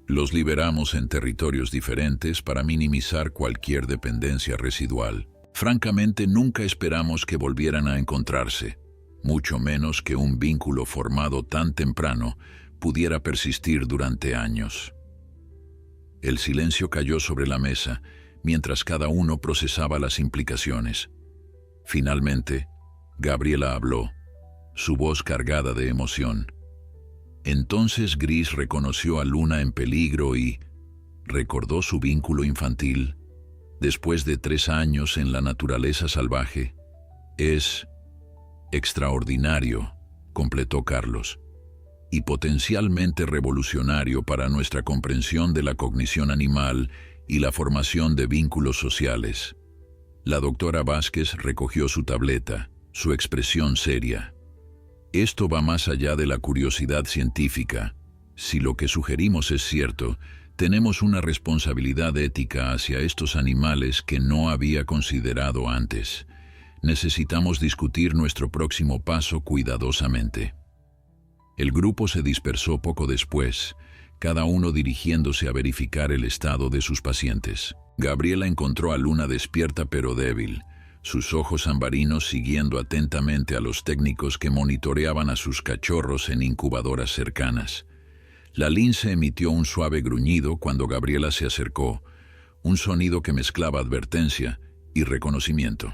Los liberamos en territorios diferentes para minimizar cualquier dependencia residual. Francamente, nunca esperamos que volvieran a encontrarse, mucho menos que un vínculo formado tan temprano pudiera persistir durante años. El silencio cayó sobre la mesa mientras cada uno procesaba las implicaciones. Finalmente, Gabriela habló, su voz cargada de emoción. Entonces Gris reconoció a Luna en peligro y recordó su vínculo infantil. Después de 3 años en la naturaleza salvaje, es extraordinario, completó Carlos, y potencialmente revolucionario para nuestra comprensión de la cognición animal y la formación de vínculos sociales. La doctora Vázquez recogió su tableta, su expresión seria. Esto va más allá de la curiosidad científica. Si lo que sugerimos es cierto, tenemos una responsabilidad ética hacia estos animales que no había considerado antes. Necesitamos discutir nuestro próximo paso cuidadosamente. El grupo se dispersó poco después, cada uno dirigiéndose a verificar el estado de sus pacientes. Gabriela encontró a Luna despierta pero débil, sus ojos ambarinos siguiendo atentamente a los técnicos que monitoreaban a sus cachorros en incubadoras cercanas. La lince emitió un suave gruñido cuando Gabriela se acercó, un sonido que mezclaba advertencia y reconocimiento.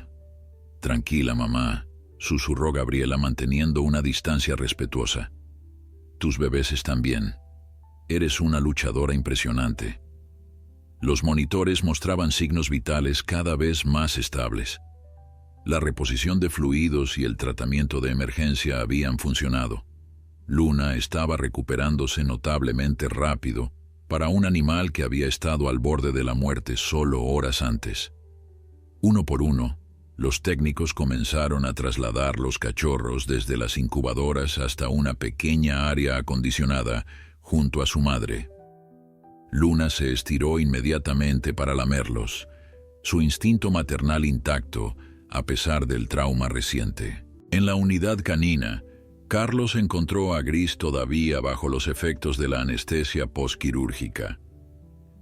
«Tranquila, mamá», susurró Gabriela manteniendo una distancia respetuosa. «Tus bebés están bien. Eres una luchadora impresionante». Los monitores mostraban signos vitales cada vez más estables. La reposición de fluidos y el tratamiento de emergencia habían funcionado. Luna estaba recuperándose notablemente rápido para un animal que había estado al borde de la muerte solo horas antes. Uno por uno, los técnicos comenzaron a trasladar los cachorros desde las incubadoras hasta una pequeña área acondicionada junto a su madre. Luna se estiró inmediatamente para lamerlos, su instinto maternal intacto a pesar del trauma reciente. En la unidad canina, Carlos encontró a Gris todavía bajo los efectos de la anestesia postquirúrgica.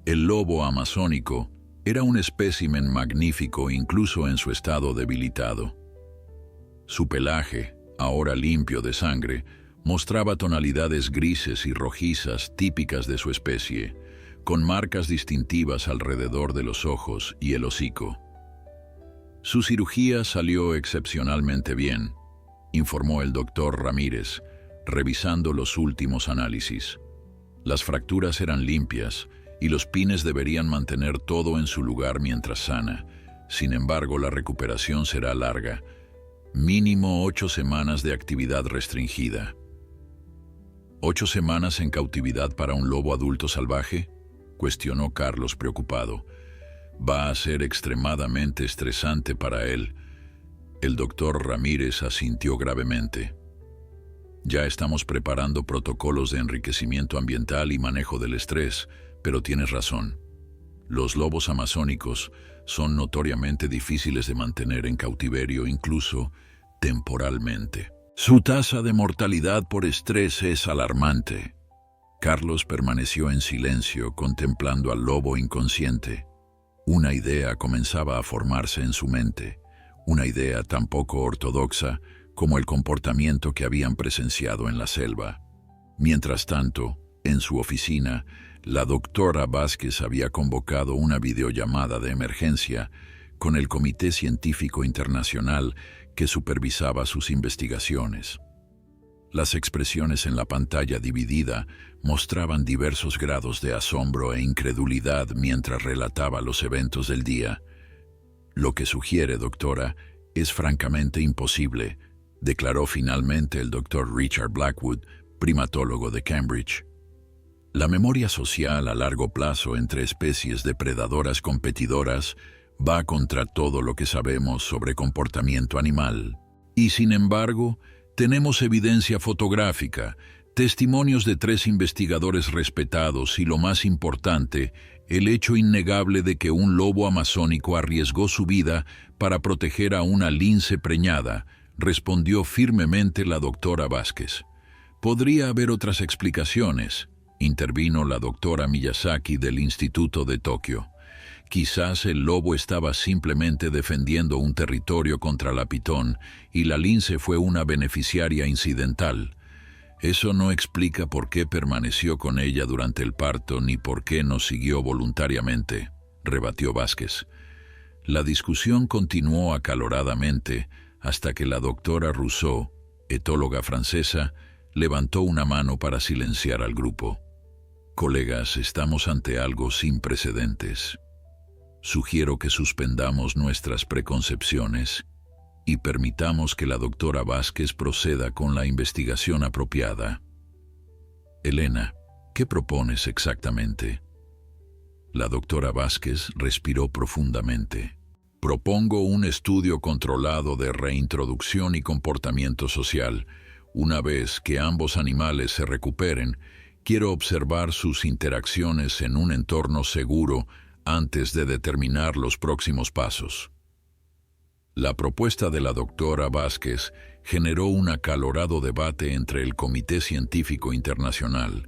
El lobo amazónico era un espécimen magnífico incluso en su estado debilitado. Su pelaje, ahora limpio de sangre, mostraba tonalidades grises y rojizas típicas de su especie, con marcas distintivas alrededor de los ojos y el hocico. Su cirugía salió excepcionalmente bien, informó el doctor Ramírez, revisando los últimos análisis. Las fracturas eran limpias y los pines deberían mantener todo en su lugar mientras sana. Sin embargo, la recuperación será larga, mínimo 8 semanas de actividad restringida. ¿8 semanas en cautividad para un lobo adulto salvaje?, cuestionó Carlos preocupado. Va a ser extremadamente estresante para él. El doctor Ramírez asintió gravemente. Ya estamos preparando protocolos de enriquecimiento ambiental y manejo del estrés, pero tienes razón. Los lobos amazónicos son notoriamente difíciles de mantener en cautiverio, incluso temporalmente. Su tasa de mortalidad por estrés es alarmante. Carlos permaneció en silencio contemplando al lobo inconsciente. Una idea comenzaba a formarse en su mente, una idea tan poco ortodoxa como el comportamiento que habían presenciado en la selva. Mientras tanto, en su oficina, la doctora Vázquez había convocado una videollamada de emergencia con el Comité Científico Internacional que supervisaba sus investigaciones. Las expresiones en la pantalla dividida mostraban diversos grados de asombro e incredulidad mientras relataba los eventos del día. «Lo que sugiere, doctora, es francamente imposible», declaró finalmente el doctor Richard Blackwood, primatólogo de Cambridge. La memoria social a largo plazo entre especies depredadoras competidoras va contra todo lo que sabemos sobre comportamiento animal. Y sin embargo, tenemos evidencia fotográfica, testimonios de 3 investigadores respetados y, lo más importante, el hecho innegable de que un lobo amazónico arriesgó su vida para proteger a una lince preñada, respondió firmemente la doctora Vázquez. Podría haber otras explicaciones, intervino la doctora Miyazaki del Instituto de Tokio. Quizás el lobo estaba simplemente defendiendo un territorio contra la pitón y la lince fue una beneficiaria incidental. Eso no explica por qué permaneció con ella durante el parto ni por qué no siguió voluntariamente, rebatió Vázquez. La discusión continuó acaloradamente hasta que la doctora Rousseau, etóloga francesa, levantó una mano para silenciar al grupo. Colegas, estamos ante algo sin precedentes. Sugiero que suspendamos nuestras preconcepciones y permitamos que la doctora Vázquez proceda con la investigación apropiada. Elena, ¿qué propones exactamente? La doctora Vázquez respiró profundamente. Propongo un estudio controlado de reintroducción y comportamiento social. Una vez que ambos animales se recuperen, quiero observar sus interacciones en un entorno seguro antes de determinar los próximos pasos. La propuesta de la doctora Vázquez generó un acalorado debate entre el Comité Científico Internacional.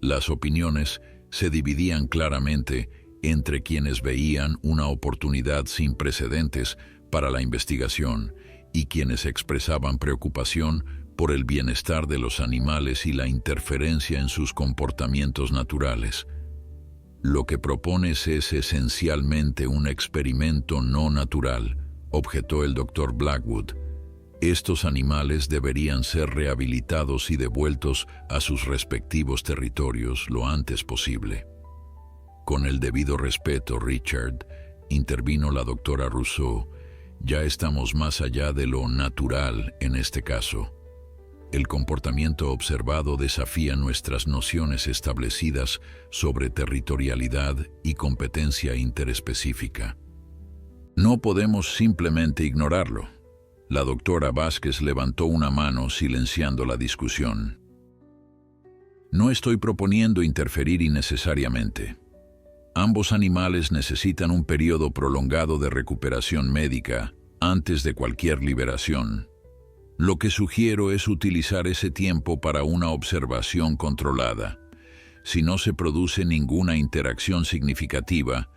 Las opiniones se dividían claramente entre quienes veían una oportunidad sin precedentes para la investigación y quienes expresaban preocupación por el bienestar de los animales y la interferencia en sus comportamientos naturales. Lo que propones es esencialmente un experimento no natural, objetó el Dr. Blackwood. Estos animales deberían ser rehabilitados y devueltos a sus respectivos territorios lo antes posible. Con el debido respeto, Richard, intervino la doctora Rousseau, ya estamos más allá de lo natural en este caso. El comportamiento observado desafía nuestras nociones establecidas sobre territorialidad y competencia interespecífica. No podemos simplemente ignorarlo. La doctora Vázquez levantó una mano silenciando la discusión. No estoy proponiendo interferir innecesariamente. Ambos animales necesitan un periodo prolongado de recuperación médica antes de cualquier liberación. Lo que sugiero es utilizar ese tiempo para una observación controlada. Si no se produce ninguna interacción significativa,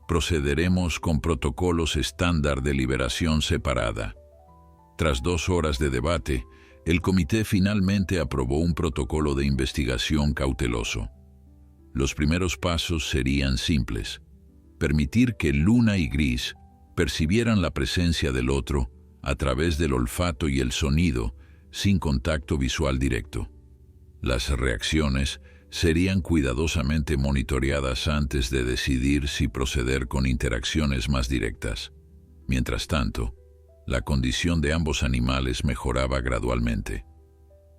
procederemos con protocolos estándar de liberación separada. Tras 2 horas de debate, el comité finalmente aprobó un protocolo de investigación cauteloso. Los primeros pasos serían simples: permitir que Luna y Gris percibieran la presencia del otro a través del olfato y el sonido, sin contacto visual directo. Las reacciones serían cuidadosamente monitoreadas antes de decidir si proceder con interacciones más directas. Mientras tanto, la condición de ambos animales mejoraba gradualmente.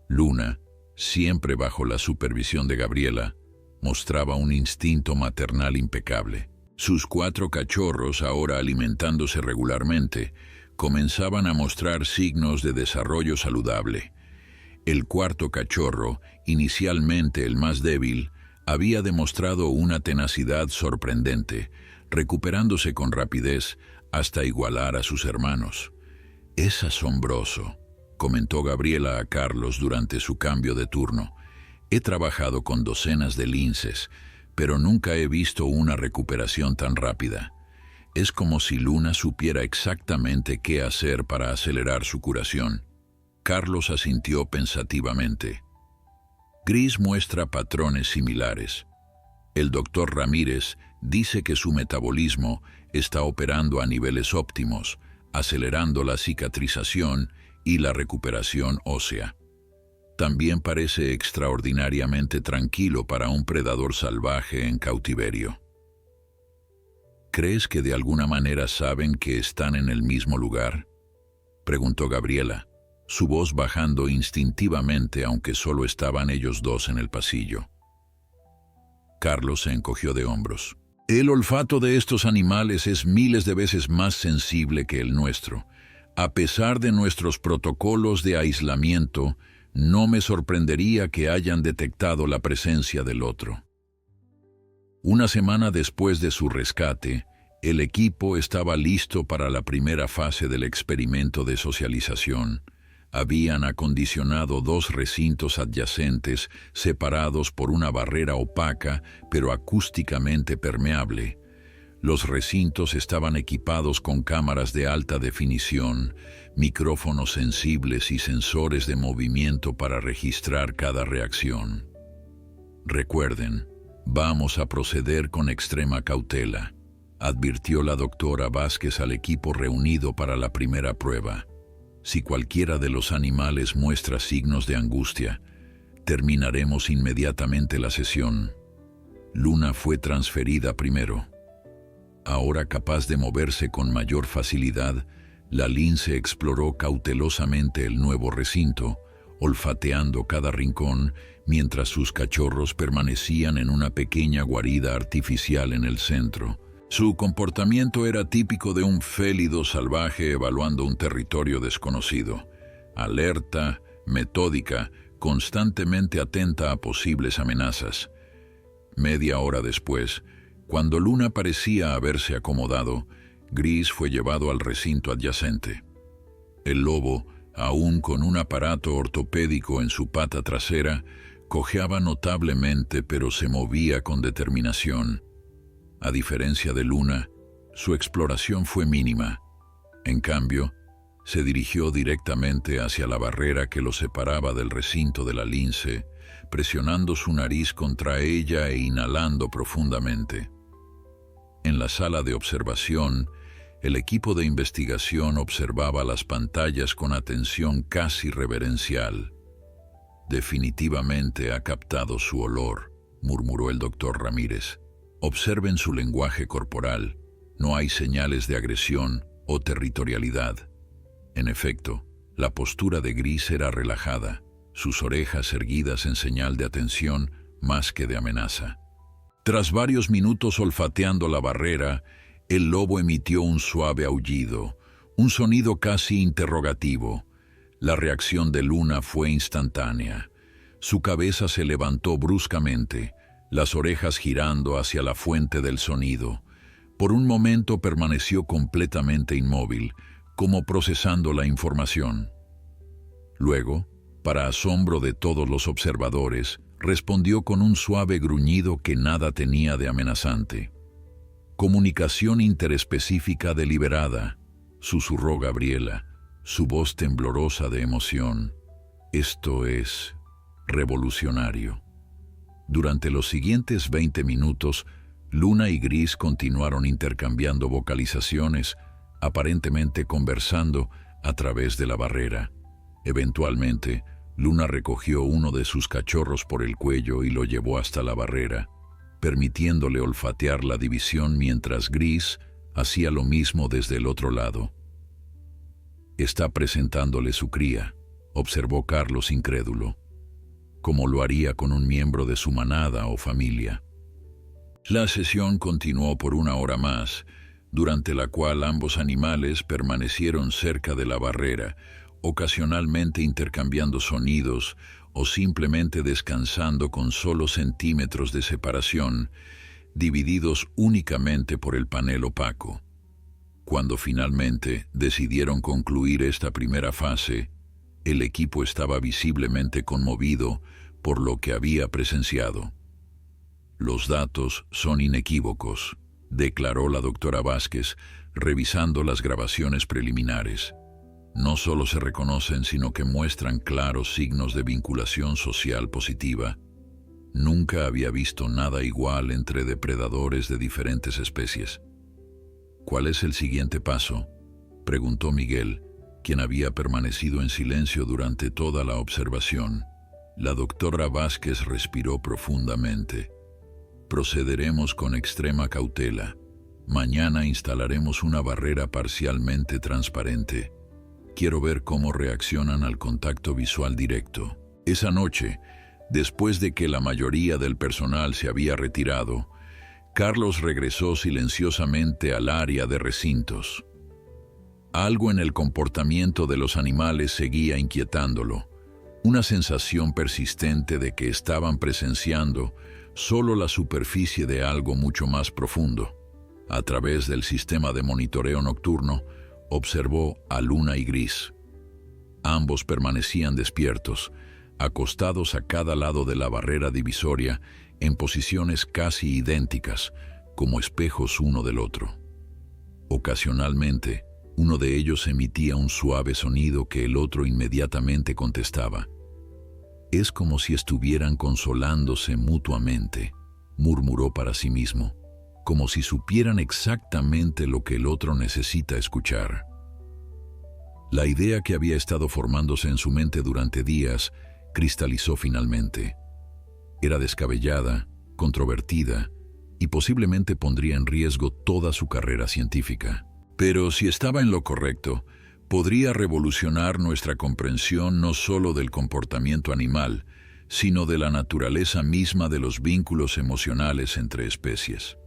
Luna, siempre bajo la supervisión de Gabriela, mostraba un instinto maternal impecable. Sus 4 cachorros, ahora alimentándose regularmente, comenzaban a mostrar signos de desarrollo saludable. El 4.º cachorro, inicialmente el más débil, había demostrado una tenacidad sorprendente, recuperándose con rapidez hasta igualar a sus hermanos. «Es asombroso», comentó Gabriela a Carlos durante su cambio de turno. «He trabajado con docenas de linces, pero nunca he visto una recuperación tan rápida. Es como si Luna supiera exactamente qué hacer para acelerar su curación». Carlos asintió pensativamente. Gris muestra patrones similares. El doctor Ramírez dice que su metabolismo está operando a niveles óptimos, acelerando la cicatrización y la recuperación ósea. También parece extraordinariamente tranquilo para un predador salvaje en cautiverio. ¿Crees que de alguna manera saben que están en el mismo lugar?, preguntó Gabriela, su voz bajando instintivamente aunque solo estaban ellos dos en el pasillo. Carlos se encogió de hombros. El olfato de estos animales es miles de veces más sensible que el nuestro. A pesar de nuestros protocolos de aislamiento, no me sorprendería que hayan detectado la presencia del otro. Una semana después de su rescate, el equipo estaba listo para la primera fase del experimento de socialización. Habían acondicionado 2 recintos adyacentes, separados por una barrera opaca, pero acústicamente permeable. Los recintos estaban equipados con cámaras de alta definición, micrófonos sensibles y sensores de movimiento para registrar cada reacción. Recuerden, vamos a proceder con extrema cautela, advirtió la doctora Vázquez al equipo reunido para la primera prueba. Si cualquiera de los animales muestra signos de angustia, terminaremos inmediatamente la sesión. Luna fue transferida primero. Ahora capaz de moverse con mayor facilidad, la lince exploró cautelosamente el nuevo recinto, olfateando cada rincón, mientras sus cachorros permanecían en una pequeña guarida artificial en el centro. Su comportamiento era típico de un félido salvaje evaluando un territorio desconocido. Alerta, metódica, constantemente atenta a posibles amenazas. Media hora después, cuando Luna parecía haberse acomodado, Gris fue llevado al recinto adyacente. El lobo, aún con un aparato ortopédico en su pata trasera, cojeaba notablemente, pero se movía con determinación. A diferencia de Luna, su exploración fue mínima. En cambio, se dirigió directamente hacia la barrera que lo separaba del recinto de la lince, presionando su nariz contra ella e inhalando profundamente. En la sala de observación, el equipo de investigación observaba las pantallas con atención casi reverencial. «Definitivamente ha captado su olor», murmuró el doctor Ramírez. «Observen su lenguaje corporal. No hay señales de agresión o territorialidad». En efecto, la postura de Gris era relajada, sus orejas erguidas en señal de atención más que de amenaza. Tras varios minutos olfateando la barrera, el lobo emitió un suave aullido, un sonido casi interrogativo. La reacción de Luna fue instantánea. Su cabeza se levantó bruscamente, las orejas girando hacia la fuente del sonido. Por un momento permaneció completamente inmóvil, como procesando la información. Luego, para asombro de todos los observadores, respondió con un suave gruñido que nada tenía de amenazante. «Comunicación interespecífica deliberada», susurró Gabriela, su voz temblorosa de emoción. «Esto es revolucionario». Durante los siguientes 20 minutos, Luna y Gris continuaron intercambiando vocalizaciones, aparentemente conversando a través de la barrera. Eventualmente, Luna recogió uno de sus cachorros por el cuello y lo llevó hasta la barrera, permitiéndole olfatear la división mientras Gris hacía lo mismo desde el otro lado. «Está presentándole su cría», observó Carlos incrédulo, «como lo haría con un miembro de su manada o familia». La sesión continuó por 1 hora más, durante la cual ambos animales permanecieron cerca de la barrera, ocasionalmente intercambiando sonidos o simplemente descansando con solo centímetros de separación, divididos únicamente por el panel opaco. Cuando finalmente decidieron concluir esta primera fase, el equipo estaba visiblemente conmovido por lo que había presenciado. «Los datos son inequívocos», declaró la doctora Vázquez, revisando las grabaciones preliminares. «No solo se reconocen, sino que muestran claros signos de vinculación social positiva. Nunca había visto nada igual entre depredadores de diferentes especies». «¿Cuál es el siguiente paso?», preguntó Miguel, quien había permanecido en silencio durante toda la observación. La doctora Vázquez respiró profundamente. «Procederemos con extrema cautela. Mañana instalaremos una barrera parcialmente transparente. Quiero ver cómo reaccionan al contacto visual directo. Esa noche, Después de que la mayoría del personal se había retirado, Carlos regresó silenciosamente al área de recintos. Algo en el comportamiento de los animales seguía inquietándolo, una sensación persistente de que estaban presenciando solo la superficie de algo mucho más profundo. A través del sistema de monitoreo nocturno, observó a Luna y Gris. Ambos permanecían despiertos, acostados a cada lado de la barrera divisoria, en posiciones casi idénticas, como espejos uno del otro. Ocasionalmente, uno de ellos emitía un suave sonido que el otro inmediatamente contestaba. «Es como si estuvieran consolándose mutuamente», murmuró para sí mismo, «como si supieran exactamente lo que el otro necesita escuchar». La idea que había estado formándose en su mente durante días cristalizó finalmente. Era descabellada, controvertida, y posiblemente pondría en riesgo toda su carrera científica. Pero si estaba en lo correcto, podría revolucionar nuestra comprensión no solo del comportamiento animal, sino de la naturaleza misma de los vínculos emocionales entre especies.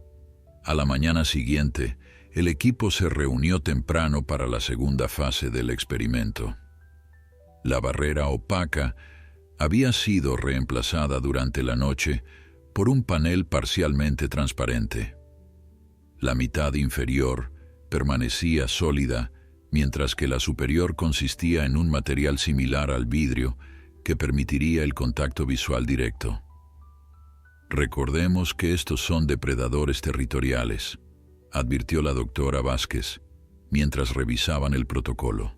A la mañana siguiente, el equipo se reunió temprano para la segunda fase del experimento. La barrera opaca había sido reemplazada durante la noche por un panel parcialmente transparente. La mitad inferior permanecía sólida, mientras que la superior consistía en un material similar al vidrio que permitiría el contacto visual directo. «Recordemos que estos son depredadores territoriales», advirtió la doctora Vázquez, mientras revisaban el protocolo.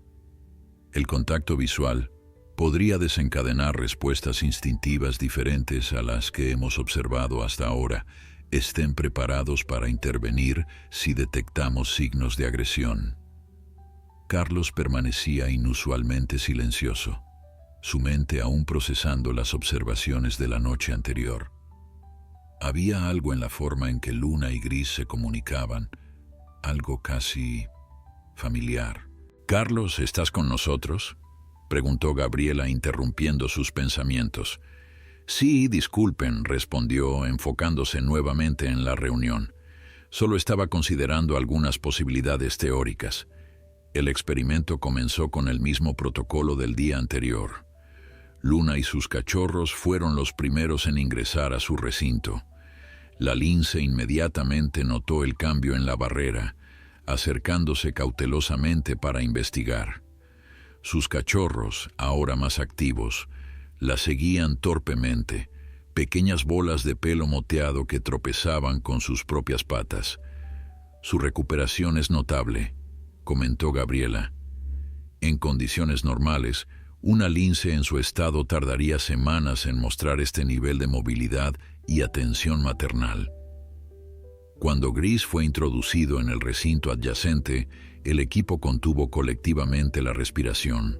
«El contacto visual podría desencadenar respuestas instintivas diferentes a las que hemos observado hasta ahora. Estén preparados para intervenir si detectamos signos de agresión». Carlos permanecía inusualmente silencioso, su mente aún procesando las observaciones de la noche anterior. Había algo en la forma en que Luna y Gris se comunicaban, algo casi familiar. «Carlos, ¿estás con nosotros?», preguntó Gabriela interrumpiendo sus pensamientos. «Sí, disculpen», respondió, enfocándose nuevamente en la reunión. «Solo estaba considerando algunas posibilidades teóricas». El experimento comenzó con el mismo protocolo del día anterior. Luna y sus cachorros fueron los primeros en ingresar a su recinto. La lince inmediatamente notó el cambio en la barrera, acercándose cautelosamente para investigar. Sus cachorros, ahora más activos, la seguían torpemente, pequeñas bolas de pelo moteado que tropezaban con sus propias patas. «Su recuperación es notable», comentó Gabriela. «En condiciones normales, una lince en su estado tardaría semanas en mostrar este nivel de movilidad y atención maternal». Cuando Gris fue introducido en el recinto adyacente, el equipo contuvo colectivamente la respiración.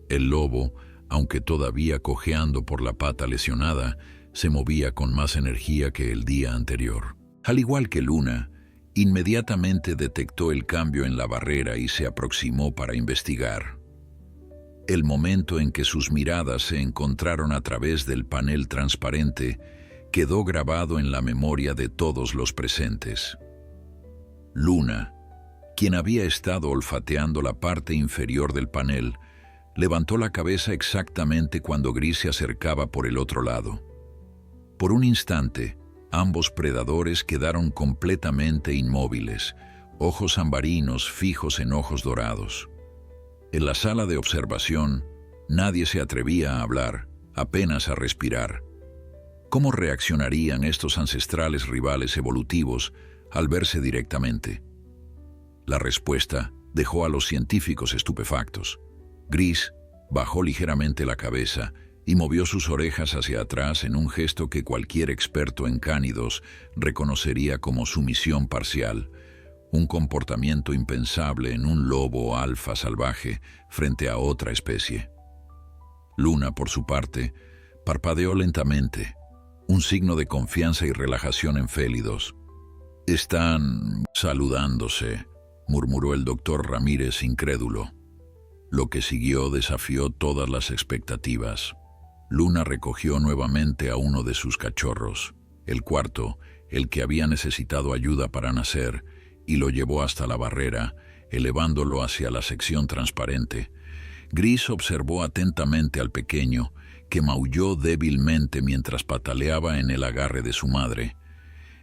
El lobo, aunque todavía cojeando por la pata lesionada, se movía con más energía que el día anterior. Al igual que Luna, inmediatamente detectó el cambio en la barrera y se aproximó para investigar. El momento en que sus miradas se encontraron a través del panel transparente quedó grabado en la memoria de todos los presentes. Luna, quien había estado olfateando la parte inferior del panel, levantó la cabeza exactamente cuando Gris se acercaba por el otro lado. Por un instante, ambos predadores quedaron completamente inmóviles, ojos ambarinos fijos en ojos dorados. En la sala de observación, nadie se atrevía a hablar, apenas a respirar. ¿Cómo reaccionarían estos ancestrales rivales evolutivos al verse directamente? La respuesta dejó a los científicos estupefactos. Gris bajó ligeramente la cabeza y movió sus orejas hacia atrás en un gesto que cualquier experto en cánidos reconocería como sumisión parcial, un comportamiento impensable en un lobo alfa salvaje frente a otra especie. Luna, por su parte, parpadeó lentamente, un signo de confianza y relajación en félidos. «Están saludándose», murmuró el doctor Ramírez incrédulo. Lo que siguió desafió todas las expectativas. Luna recogió nuevamente a uno de sus cachorros, el cuarto, el que había necesitado ayuda para nacer, y lo llevó hasta la barrera, elevándolo hacia la sección transparente. Gris observó atentamente al pequeño, que maulló débilmente mientras pataleaba en el agarre de su madre.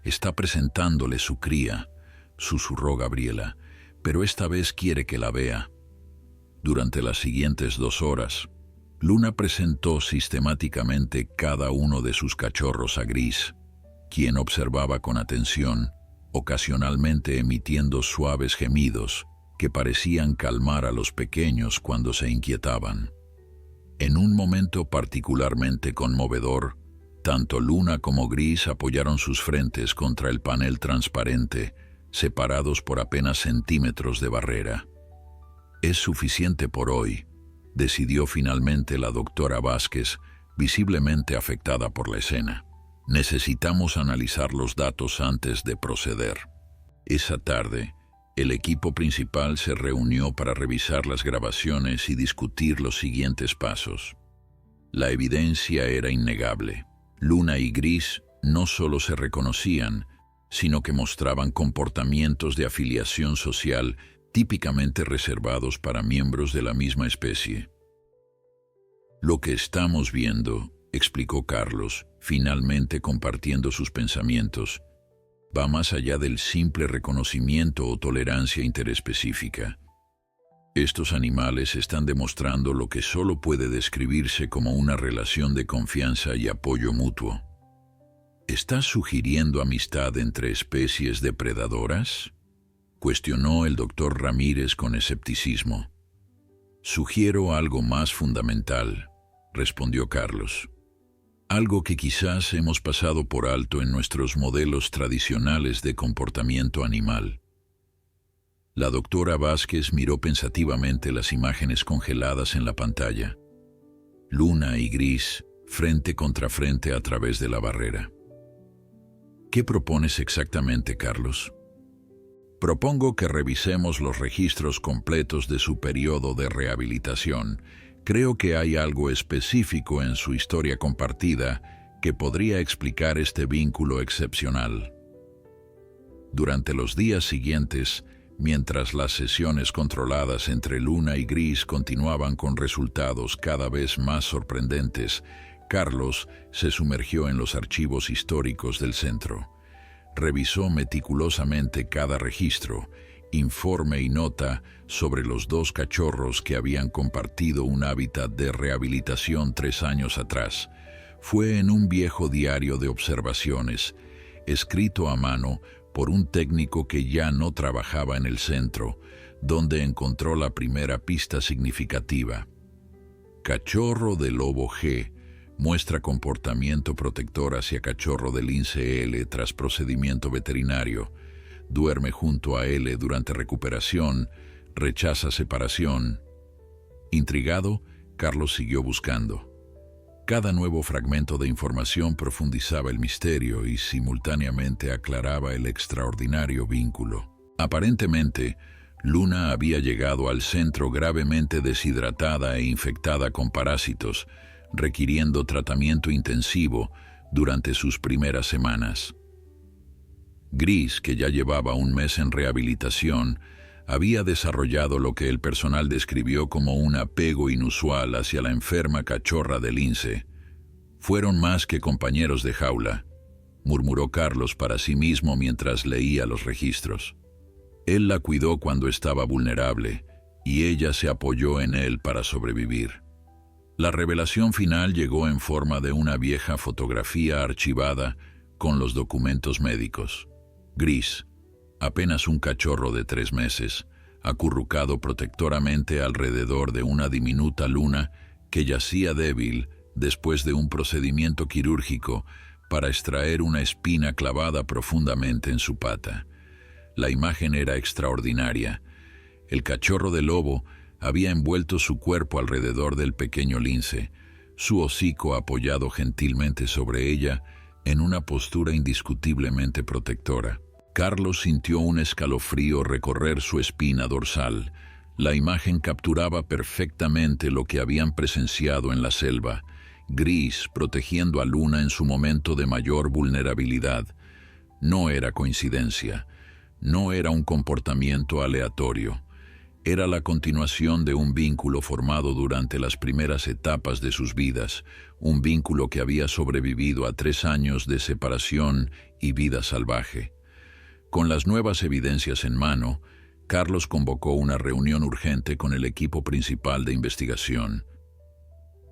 «Está presentándole su cría», susurró Gabriela, «pero esta vez quiere que la vea». Durante las siguientes 2 horas, Luna presentó sistemáticamente cada uno de sus cachorros a Gris, quien observaba con atención, ocasionalmente emitiendo suaves gemidos que parecían calmar a los pequeños cuando se inquietaban. En un momento particularmente conmovedor, tanto Luna como Gris apoyaron sus frentes contra el panel transparente, separados por apenas centímetros de barrera. «Es suficiente por hoy», decidió finalmente la doctora Vázquez, visiblemente afectada por la escena. «Necesitamos analizar los datos antes de proceder». Esa tarde, el equipo principal se reunió para revisar las grabaciones y discutir los siguientes pasos. La evidencia era innegable. Luna y Gris no solo se reconocían, sino que mostraban comportamientos de afiliación social típicamente reservados para miembros de la misma especie. «Lo que estamos viendo», explicó Carlos, finalmente compartiendo sus pensamientos, «va más allá del simple reconocimiento o tolerancia interespecífica. Estos animales están demostrando lo que solo puede describirse como una relación de confianza y apoyo mutuo». «¿Estás sugiriendo amistad entre especies depredadoras?», cuestionó el doctor Ramírez con escepticismo. «Sugiero algo más fundamental», respondió Carlos. «Algo que quizás hemos pasado por alto en nuestros modelos tradicionales de comportamiento animal». La doctora Vázquez miró pensativamente las imágenes congeladas en la pantalla. Luna y Gris, frente contra frente a través de la barrera. «¿Qué propones exactamente, Carlos?» «Propongo que revisemos los registros completos de su periodo de rehabilitación. Creo que hay algo específico en su historia compartida que podría explicar este vínculo excepcional». Durante los días siguientes, mientras las sesiones controladas entre Luna y Gris continuaban con resultados cada vez más sorprendentes, Carlos se sumergió en los archivos históricos del centro. Revisó meticulosamente cada registro, informe y nota sobre los 2 cachorros que habían compartido un hábitat de rehabilitación 3 años atrás. Fue en un viejo diario de observaciones, escrito a mano por un técnico que ya no trabajaba en el centro, donde encontró la primera pista significativa. Cachorro de lobo G muestra comportamiento protector hacia cachorro de lince L tras procedimiento veterinario. Duerme junto a L durante recuperación, rechaza separación. Intrigado, Carlos siguió buscando. Cada nuevo fragmento de información profundizaba el misterio y simultáneamente aclaraba el extraordinario vínculo. Aparentemente, Luna había llegado al centro gravemente deshidratada e infectada con parásitos, requiriendo tratamiento intensivo durante sus primeras semanas. Gris, que ya llevaba 1 mes en rehabilitación, había desarrollado lo que el personal describió como un apego inusual hacia la enferma cachorra de lince. «Fueron más que compañeros de jaula», murmuró Carlos para sí mismo mientras leía los registros. Él la cuidó cuando estaba vulnerable, y ella se apoyó en él para sobrevivir. La revelación final llegó en forma de una vieja fotografía archivada con los documentos médicos. Gris, apenas un cachorro de 3 meses, acurrucado protectoramente alrededor de una diminuta Luna que yacía débil después de un procedimiento quirúrgico para extraer una espina clavada profundamente en su pata. La imagen era extraordinaria. El cachorro de lobo había envuelto su cuerpo alrededor del pequeño lince, su hocico apoyado gentilmente sobre ella en una postura indiscutiblemente protectora. Carlos sintió un escalofrío recorrer su espina dorsal. La imagen capturaba perfectamente lo que habían presenciado en la selva, Gris protegiendo a Luna en su momento de mayor vulnerabilidad. No era coincidencia, no era un comportamiento aleatorio. Era la continuación de un vínculo formado durante las primeras etapas de sus vidas, un vínculo que había sobrevivido a 3 años de separación y vida salvaje. Con las nuevas evidencias en mano, Carlos convocó una reunión urgente con el equipo principal de investigación.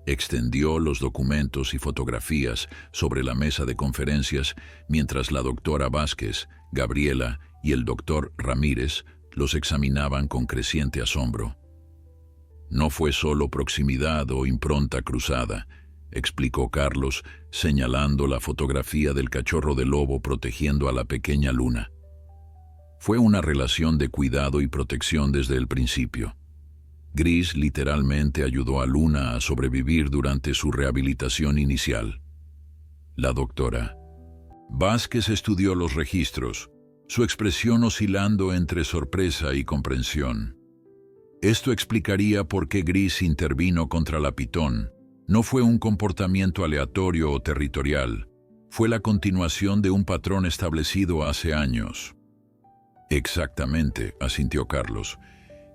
Extendió los documentos y fotografías sobre la mesa de conferencias mientras la doctora Vázquez, Gabriela y el doctor Ramírez los examinaban con creciente asombro. No fue solo proximidad o impronta cruzada, explicó Carlos, señalando la fotografía del cachorro de lobo protegiendo a la pequeña Luna. Fue una relación de cuidado y protección desde el principio. Gris literalmente ayudó a Luna a sobrevivir durante su rehabilitación inicial. La doctora Vázquez estudió los registros, su expresión oscilando entre sorpresa y comprensión. Esto explicaría por qué Gris intervino contra la pitón. No fue un comportamiento aleatorio o territorial, fue la continuación de un patrón establecido hace años. Exactamente, asintió Carlos,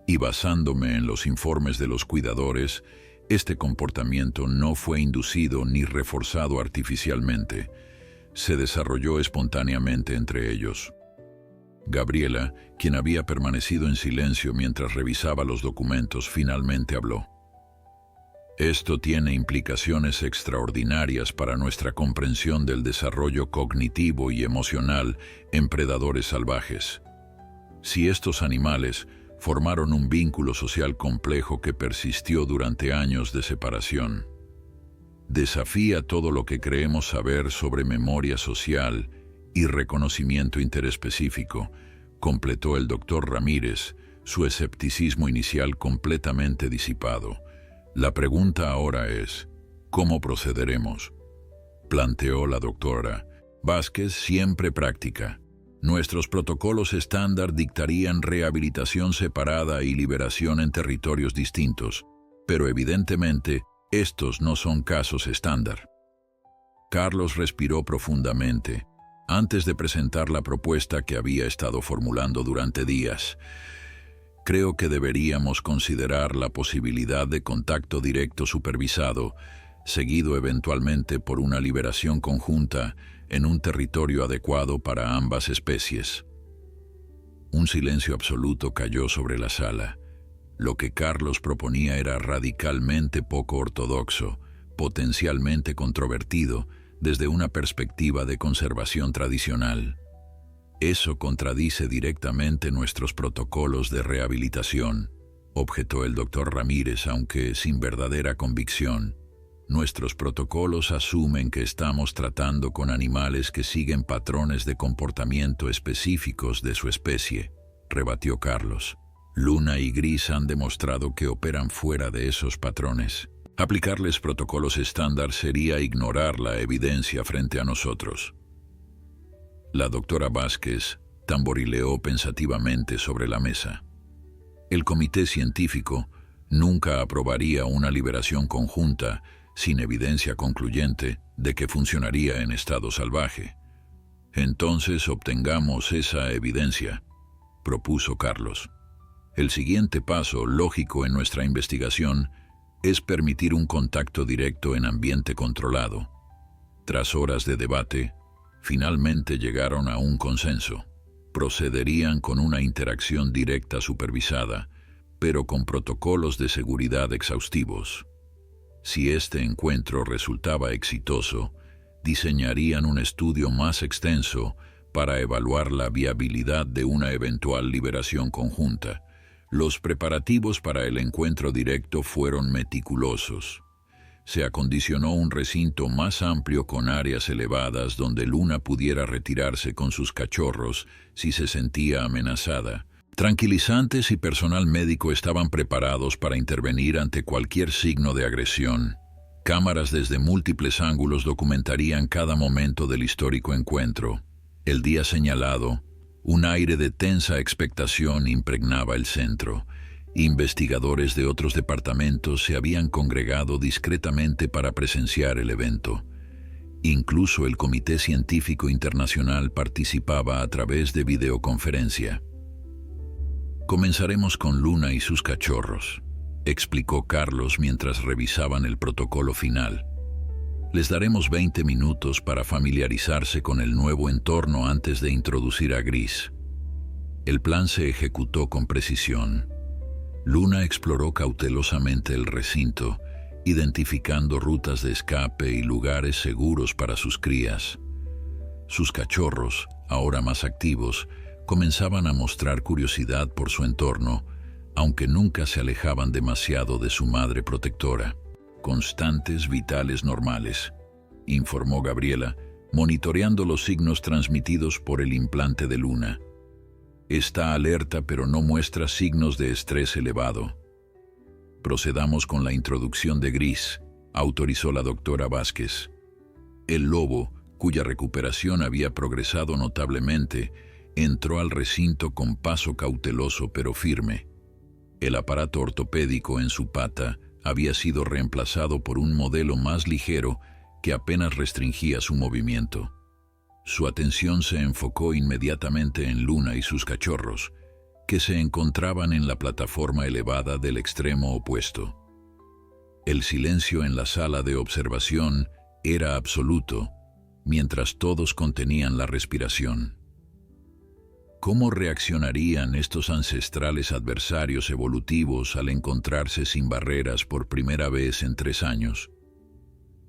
y basándome en los informes de los cuidadores, este comportamiento no fue inducido ni reforzado artificialmente. Se desarrolló espontáneamente entre ellos. Gabriela, quien había permanecido en silencio mientras revisaba los documentos, finalmente habló. Esto tiene implicaciones extraordinarias para nuestra comprensión del desarrollo cognitivo y emocional en predadores salvajes. Si estos animales formaron un vínculo social complejo que persistió durante años de separación, desafía todo lo que creemos saber sobre memoria social y reconocimiento interespecífico, completó el doctor Ramírez, su escepticismo inicial completamente disipado. La pregunta ahora es, ¿cómo procederemos?, planteó la doctora Vázquez, siempre práctica. Nuestros protocolos estándar dictarían rehabilitación separada y liberación en territorios distintos, pero evidentemente estos no son casos estándar. Carlos respiró profundamente antes de presentar la propuesta que había estado formulando durante días. Creo que deberíamos considerar la posibilidad de contacto directo supervisado, seguido eventualmente por una liberación conjunta en un territorio adecuado para ambas especies. Un silencio absoluto cayó sobre la sala. Lo que Carlos proponía era radicalmente poco ortodoxo, potencialmente controvertido, desde una perspectiva de conservación tradicional. Eso contradice directamente nuestros protocolos de rehabilitación, objetó el doctor Ramírez, aunque sin verdadera convicción. Nuestros protocolos asumen que estamos tratando con animales que siguen patrones de comportamiento específicos de su especie, rebatió Carlos. Luna y Gris han demostrado que operan fuera de esos patrones. Aplicarles protocolos estándar sería ignorar la evidencia frente a nosotros. La doctora Vázquez tamborileó pensativamente sobre la mesa. El comité científico nunca aprobaría una liberación conjunta sin evidencia concluyente de que funcionaría en estado salvaje. Entonces obtengamos esa evidencia, propuso Carlos. El siguiente paso lógico en nuestra investigación es permitir un contacto directo en ambiente controlado. Tras horas de debate, finalmente llegaron a un consenso. Procederían con una interacción directa supervisada, pero con protocolos de seguridad exhaustivos. Si este encuentro resultaba exitoso, diseñarían un estudio más extenso para evaluar la viabilidad de una eventual liberación conjunta. Los preparativos para el encuentro directo fueron meticulosos. Se acondicionó un recinto más amplio con áreas elevadas donde Luna pudiera retirarse con sus cachorros si se sentía amenazada. Tranquilizantes y personal médico estaban preparados para intervenir ante cualquier signo de agresión. Cámaras desde múltiples ángulos documentarían cada momento del histórico encuentro. El día señalado, un aire de tensa expectación impregnaba el centro. Investigadores de otros departamentos se habían congregado discretamente para presenciar el evento. Incluso el Comité Científico Internacional participaba a través de videoconferencia. «Comenzaremos con Luna y sus cachorros», explicó Carlos mientras revisaban el protocolo final. «Les daremos 20 minutos para familiarizarse con el nuevo entorno antes de introducir a Gris». El plan se ejecutó con precisión. Luna exploró cautelosamente el recinto, identificando rutas de escape y lugares seguros para sus crías. Sus cachorros, ahora más activos, comenzaban a mostrar curiosidad por su entorno, aunque nunca se alejaban demasiado de su madre protectora. «Constantes vitales normales», informó Gabriela, monitoreando los signos transmitidos por el implante de Luna. «Está alerta, pero no muestra signos de estrés elevado». «Procedamos con la introducción de Gris», autorizó la doctora Vázquez. El lobo, cuya recuperación había progresado notablemente, entró al recinto con paso cauteloso pero firme. El aparato ortopédico en su pata había sido reemplazado por un modelo más ligero que apenas restringía su movimiento. Su atención se enfocó inmediatamente en Luna y sus cachorros, que se encontraban en la plataforma elevada del extremo opuesto. El silencio en la sala de observación era absoluto, mientras todos contenían la respiración. ¿Cómo reaccionarían estos ancestrales adversarios evolutivos al encontrarse sin barreras por primera vez en 3 años?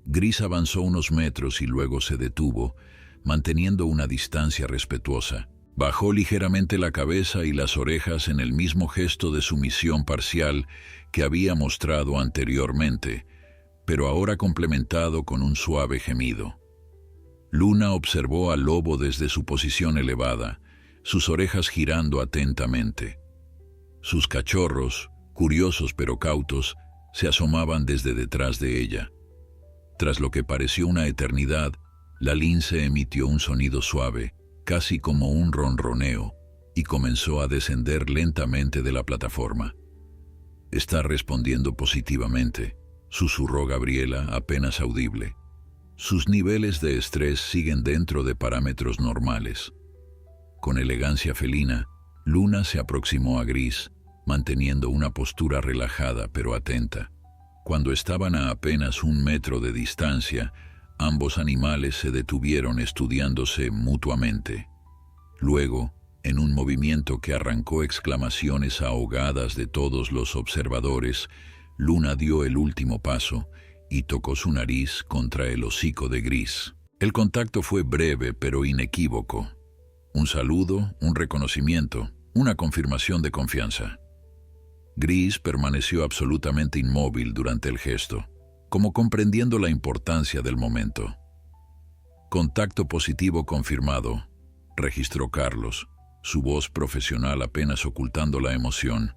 Gris avanzó unos metros y luego se detuvo, manteniendo una distancia respetuosa. Bajó ligeramente la cabeza y las orejas en el mismo gesto de sumisión parcial que había mostrado anteriormente, pero ahora complementado con un suave gemido. Luna observó al lobo desde su posición elevada, sus orejas girando atentamente. Sus cachorros, curiosos pero cautos, se asomaban desde detrás de ella. Tras lo que pareció una eternidad, la lince emitió un sonido suave, casi como un ronroneo, y comenzó a descender lentamente de la plataforma. «Está respondiendo positivamente», susurró Gabriela, apenas audible. «Sus niveles de estrés siguen dentro de parámetros normales». Con elegancia felina, Luna se aproximó a Gris, manteniendo una postura relajada pero atenta. Cuando estaban a apenas 1 metro de distancia, ambos animales se detuvieron estudiándose mutuamente. Luego, en un movimiento que arrancó exclamaciones ahogadas de todos los observadores, Luna dio el último paso y tocó su nariz contra el hocico de Gris. El contacto fue breve pero inequívoco. Un saludo, un reconocimiento, una confirmación de confianza. Gris permaneció absolutamente inmóvil durante el gesto, como comprendiendo la importancia del momento. «Contacto positivo confirmado», registró Carlos, su voz profesional apenas ocultando la emoción.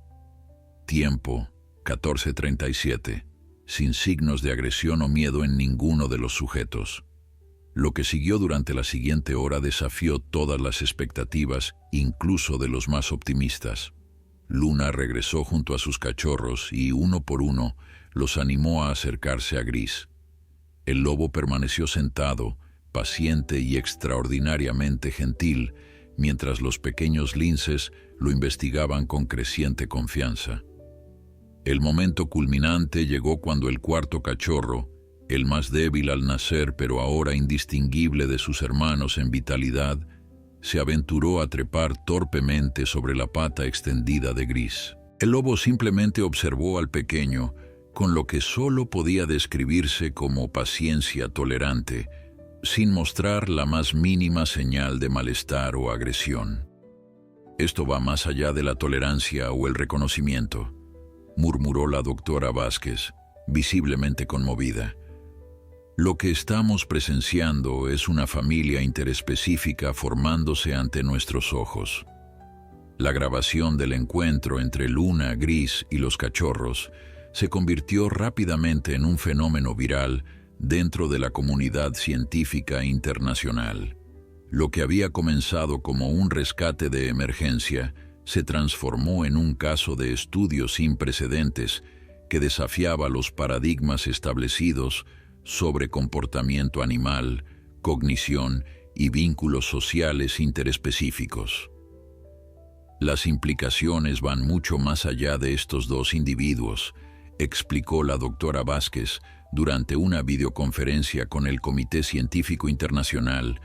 «Tiempo, 14:37, sin signos de agresión o miedo en ninguno de los sujetos». Lo que siguió durante la siguiente hora desafió todas las expectativas, incluso de los más optimistas. Luna regresó junto a sus cachorros y, uno por uno, los animó a acercarse a Gris. El lobo permaneció sentado, paciente y extraordinariamente gentil, mientras los pequeños linces lo investigaban con creciente confianza. El momento culminante llegó cuando el cuarto cachorro, el más débil al nacer pero ahora indistinguible de sus hermanos en vitalidad, se aventuró a trepar torpemente sobre la pata extendida de Gris. El lobo simplemente observó al pequeño, con lo que solo podía describirse como paciencia tolerante, sin mostrar la más mínima señal de malestar o agresión. «Esto va más allá de la tolerancia o el reconocimiento», murmuró la doctora Vázquez, visiblemente conmovida. «Lo que estamos presenciando es una familia interespecífica formándose ante nuestros ojos». La grabación del encuentro entre Luna, Gris y los cachorros se convirtió rápidamente en un fenómeno viral dentro de la comunidad científica internacional. Lo que había comenzado como un rescate de emergencia se transformó en un caso de estudio sin precedentes que desafiaba los paradigmas establecidos sobre comportamiento animal, cognición y vínculos sociales interespecíficos. Las implicaciones van mucho más allá de estos dos individuos, explicó la doctora Vázquez durante una videoconferencia con el Comité Científico Internacional,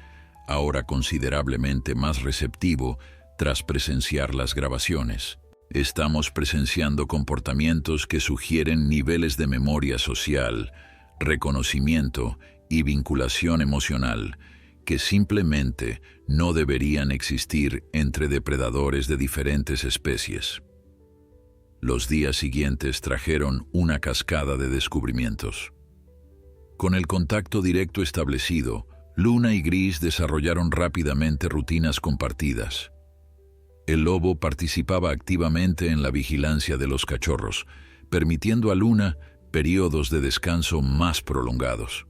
ahora considerablemente más receptivo tras presenciar las grabaciones. Estamos presenciando comportamientos que sugieren niveles de memoria social, reconocimiento y vinculación emocional que simplemente no deberían existir entre depredadores de diferentes especies. Los días siguientes trajeron una cascada de descubrimientos. Con el contacto directo establecido, Luna y Gris desarrollaron rápidamente rutinas compartidas. El lobo participaba activamente en la vigilancia de los cachorros, permitiendo a Luna periodos de descanso más prolongados.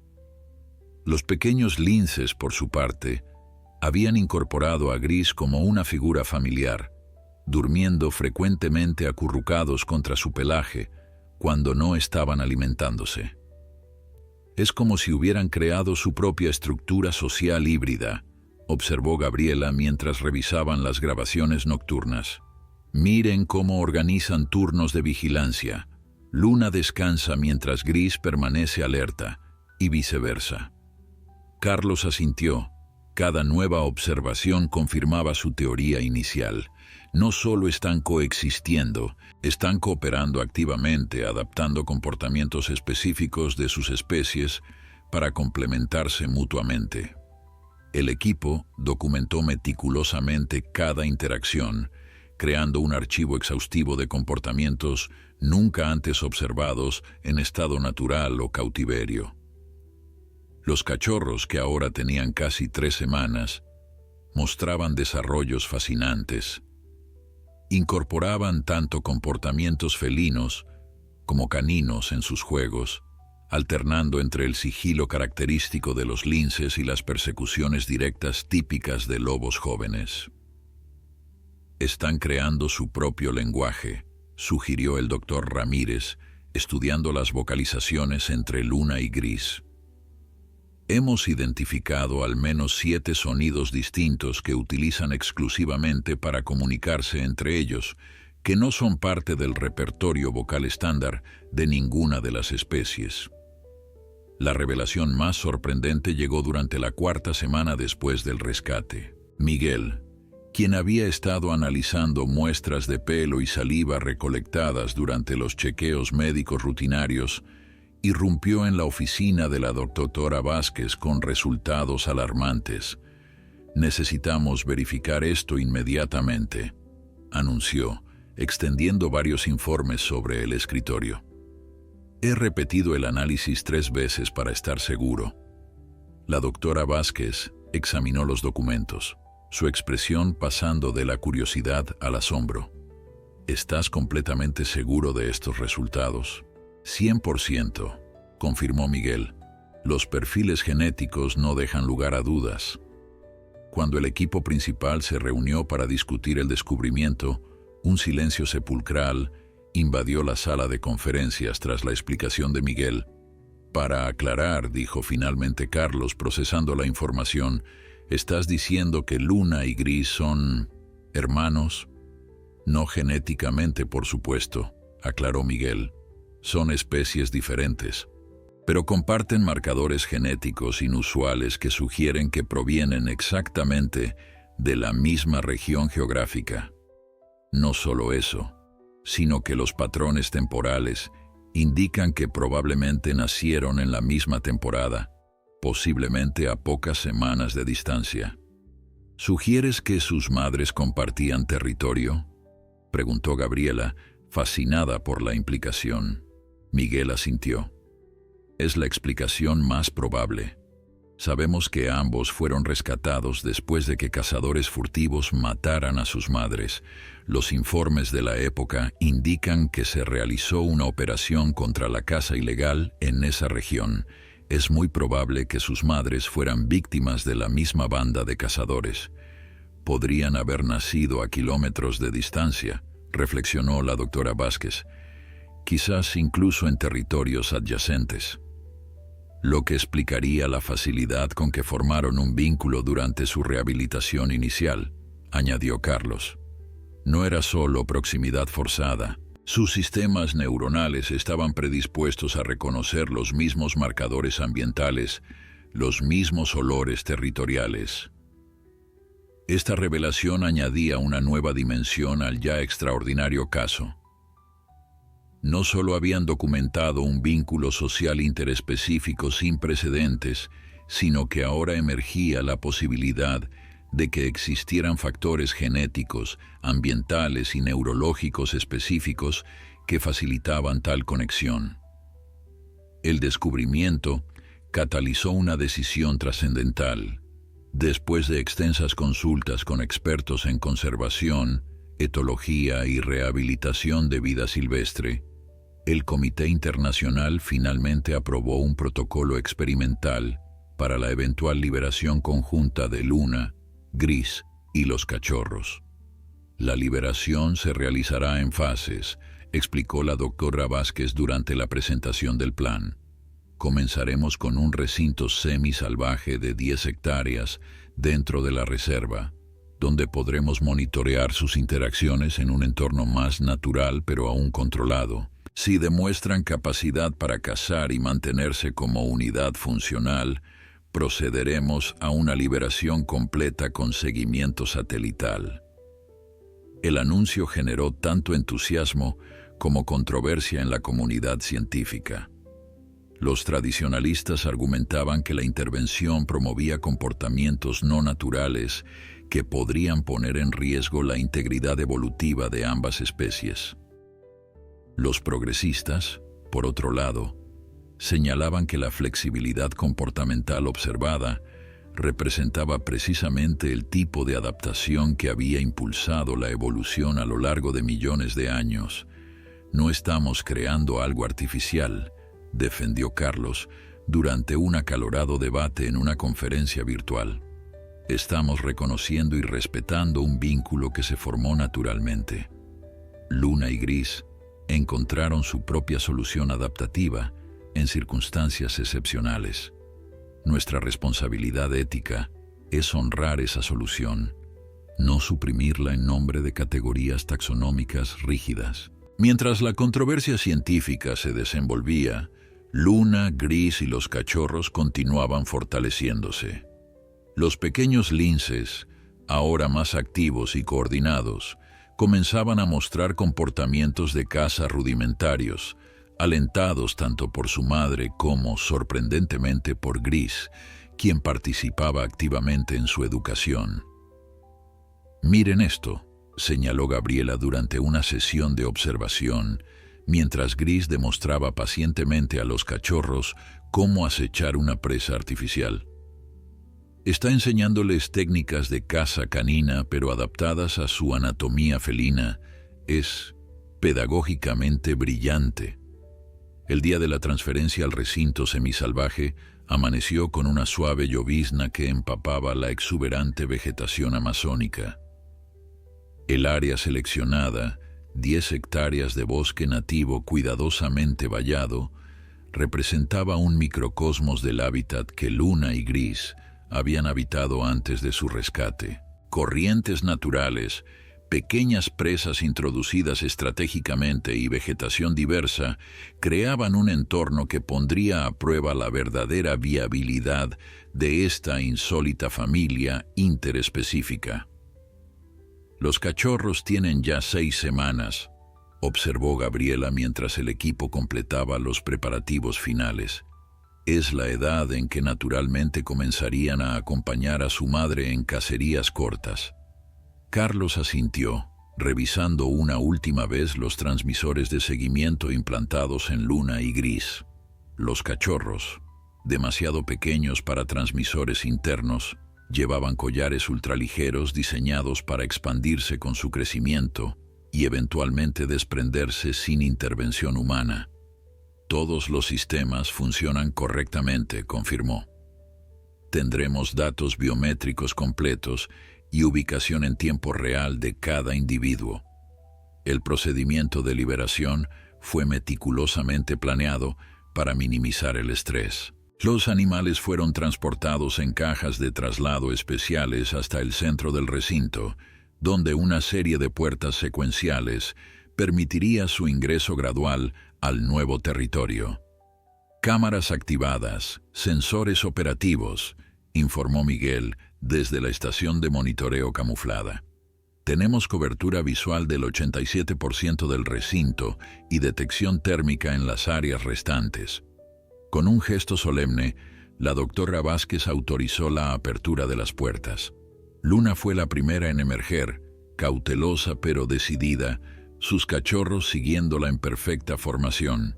Los pequeños linces, por su parte, habían incorporado a Gris como una figura familiar, durmiendo frecuentemente acurrucados contra su pelaje cuando no estaban alimentándose. Es como si hubieran creado su propia estructura social híbrida, observó Gabriela mientras revisaban las grabaciones nocturnas. Miren cómo organizan turnos de vigilancia. Luna descansa mientras Gris permanece alerta, y viceversa. Carlos asintió. Cada nueva observación confirmaba su teoría inicial. No solo están coexistiendo, están cooperando activamente, adaptando comportamientos específicos de sus especies para complementarse mutuamente. El equipo documentó meticulosamente cada interacción, creando un archivo exhaustivo de comportamientos nunca antes observados en estado natural o cautiverio. Los cachorros, que ahora tenían casi 3 semanas, mostraban desarrollos fascinantes. Incorporaban tanto comportamientos felinos como caninos en sus juegos, alternando entre el sigilo característico de los linces y las persecuciones directas típicas de lobos jóvenes. Están creando su propio lenguaje, sugirió el Dr. Ramírez, estudiando las vocalizaciones entre Luna y Gris. Hemos identificado al menos 7 sonidos distintos que utilizan exclusivamente para comunicarse entre ellos, que no son parte del repertorio vocal estándar de ninguna de las especies. La revelación más sorprendente llegó durante la 4ª semana después del rescate. Miguel, quien había estado analizando muestras de pelo y saliva recolectadas durante los chequeos médicos rutinarios, irrumpió en la oficina de la doctora Vázquez con resultados alarmantes. Necesitamos verificar esto inmediatamente, anunció, extendiendo varios informes sobre el escritorio. He repetido el análisis 3 veces para estar seguro. La doctora Vázquez examinó los documentos, su expresión pasando de la curiosidad al asombro. ¿Estás completamente seguro de estos resultados? 100%, confirmó Miguel. Los perfiles genéticos no dejan lugar a dudas. Cuando el equipo principal se reunió para discutir el descubrimiento, un silencio sepulcral invadió la sala de conferencias tras la explicación de Miguel. Para aclarar, dijo finalmente Carlos, procesando la información, ¿estás diciendo que Luna y Gris son hermanos? No genéticamente, por supuesto, aclaró Miguel. Son especies diferentes, pero comparten marcadores genéticos inusuales que sugieren que provienen exactamente de la misma región geográfica. No solo eso, sino que los patrones temporales indican que probablemente nacieron en la misma temporada, posiblemente a pocas semanas de distancia. ¿Sugieres que sus madres compartían territorio?, preguntó Gabriela, fascinada por la implicación. Miguel asintió. Es la explicación más probable. Sabemos que ambos fueron rescatados después de que cazadores furtivos mataran a sus madres. Los informes de la época indican que se realizó una operación contra la caza ilegal en esa región. Es muy probable que sus madres fueran víctimas de la misma banda de cazadores. Podrían haber nacido a kilómetros de distancia, reflexionó la doctora Vázquez, quizás incluso en territorios adyacentes, lo que explicaría la facilidad con que formaron un vínculo durante su rehabilitación inicial, añadió Carlos. No era solo proximidad forzada. Sus sistemas neuronales estaban predispuestos a reconocer los mismos marcadores ambientales, los mismos olores territoriales. Esta revelación añadía una nueva dimensión al ya extraordinario caso. No solo habían documentado un vínculo social interespecífico sin precedentes, sino que ahora emergía la posibilidad de que existieran factores genéticos, ambientales y neurológicos específicos que facilitaban tal conexión. El descubrimiento catalizó una decisión trascendental. Después de extensas consultas con expertos en conservación, etología y rehabilitación de vida silvestre, el Comité Internacional finalmente aprobó un protocolo experimental para la eventual liberación conjunta de Luna, Gris y los cachorros. La liberación se realizará en fases, explicó la doctora Vázquez durante la presentación del plan. Comenzaremos con un recinto semi-salvaje de 10 hectáreas dentro de la reserva, donde podremos monitorear sus interacciones en un entorno más natural pero aún controlado. Si demuestran capacidad para cazar y mantenerse como unidad funcional, procederemos a una liberación completa con seguimiento satelital. El anuncio generó tanto entusiasmo como controversia en la comunidad científica. Los tradicionalistas argumentaban que la intervención promovía comportamientos no naturales que podrían poner en riesgo la integridad evolutiva de ambas especies. Los progresistas, por otro lado, señalaban que la flexibilidad comportamental observada representaba precisamente el tipo de adaptación que había impulsado la evolución a lo largo de millones de años. No estamos creando algo artificial, defendió Carlos durante un acalorado debate en una conferencia virtual. Estamos reconociendo y respetando un vínculo que se formó naturalmente. Luna y Gris encontraron su propia solución adaptativa en circunstancias excepcionales. Nuestra responsabilidad ética es honrar esa solución, no suprimirla en nombre de categorías taxonómicas rígidas. Mientras la controversia científica se desenvolvía, Luna, Gris y los cachorros continuaban fortaleciéndose. Los pequeños linces, ahora más activos y coordinados, comenzaban a mostrar comportamientos de caza rudimentarios, alentados tanto por su madre como, sorprendentemente, por Gris, quien participaba activamente en su educación. «Miren esto», señaló Gabriela durante una sesión de observación, mientras Gris demostraba pacientemente a los cachorros cómo acechar una presa artificial. Está enseñándoles técnicas de caza canina, pero adaptadas a su anatomía felina. Es pedagógicamente brillante. El día de la transferencia al recinto semisalvaje, amaneció con una suave llovizna que empapaba la exuberante vegetación amazónica. El área seleccionada, 10 hectáreas de bosque nativo cuidadosamente vallado, representaba un microcosmos del hábitat que Luna y Gris habían habitado antes de su rescate. Corrientes naturales, pequeñas presas introducidas estratégicamente y vegetación diversa creaban un entorno que pondría a prueba la verdadera viabilidad de esta insólita familia interespecífica. «Los cachorros tienen ya 6 semanas», observó Gabriela mientras el equipo completaba los preparativos finales. Es la edad en que naturalmente comenzarían a acompañar a su madre en cacerías cortas. Carlos asintió, revisando una última vez los transmisores de seguimiento implantados en Luna y Gris. Los cachorros, demasiado pequeños para transmisores internos, llevaban collares ultraligeros diseñados para expandirse con su crecimiento y eventualmente desprenderse sin intervención humana. «Todos los sistemas funcionan correctamente», confirmó. «Tendremos datos biométricos completos y ubicación en tiempo real de cada individuo. El procedimiento de liberación fue meticulosamente planeado para minimizar el estrés. Los animales fueron transportados en cajas de traslado especiales hasta el centro del recinto, donde una serie de puertas secuenciales permitiría su ingreso gradual al nuevo territorio. Cámaras activadas, sensores operativos, informó Miguel desde la estación de monitoreo camuflada. Tenemos cobertura visual del 87% del recinto y detección térmica en las áreas restantes. Con un gesto solemne, la doctora Vázquez autorizó la apertura de las puertas. Luna fue la primera en emerger, cautelosa pero decidida, sus cachorros siguiéndola en perfecta formación.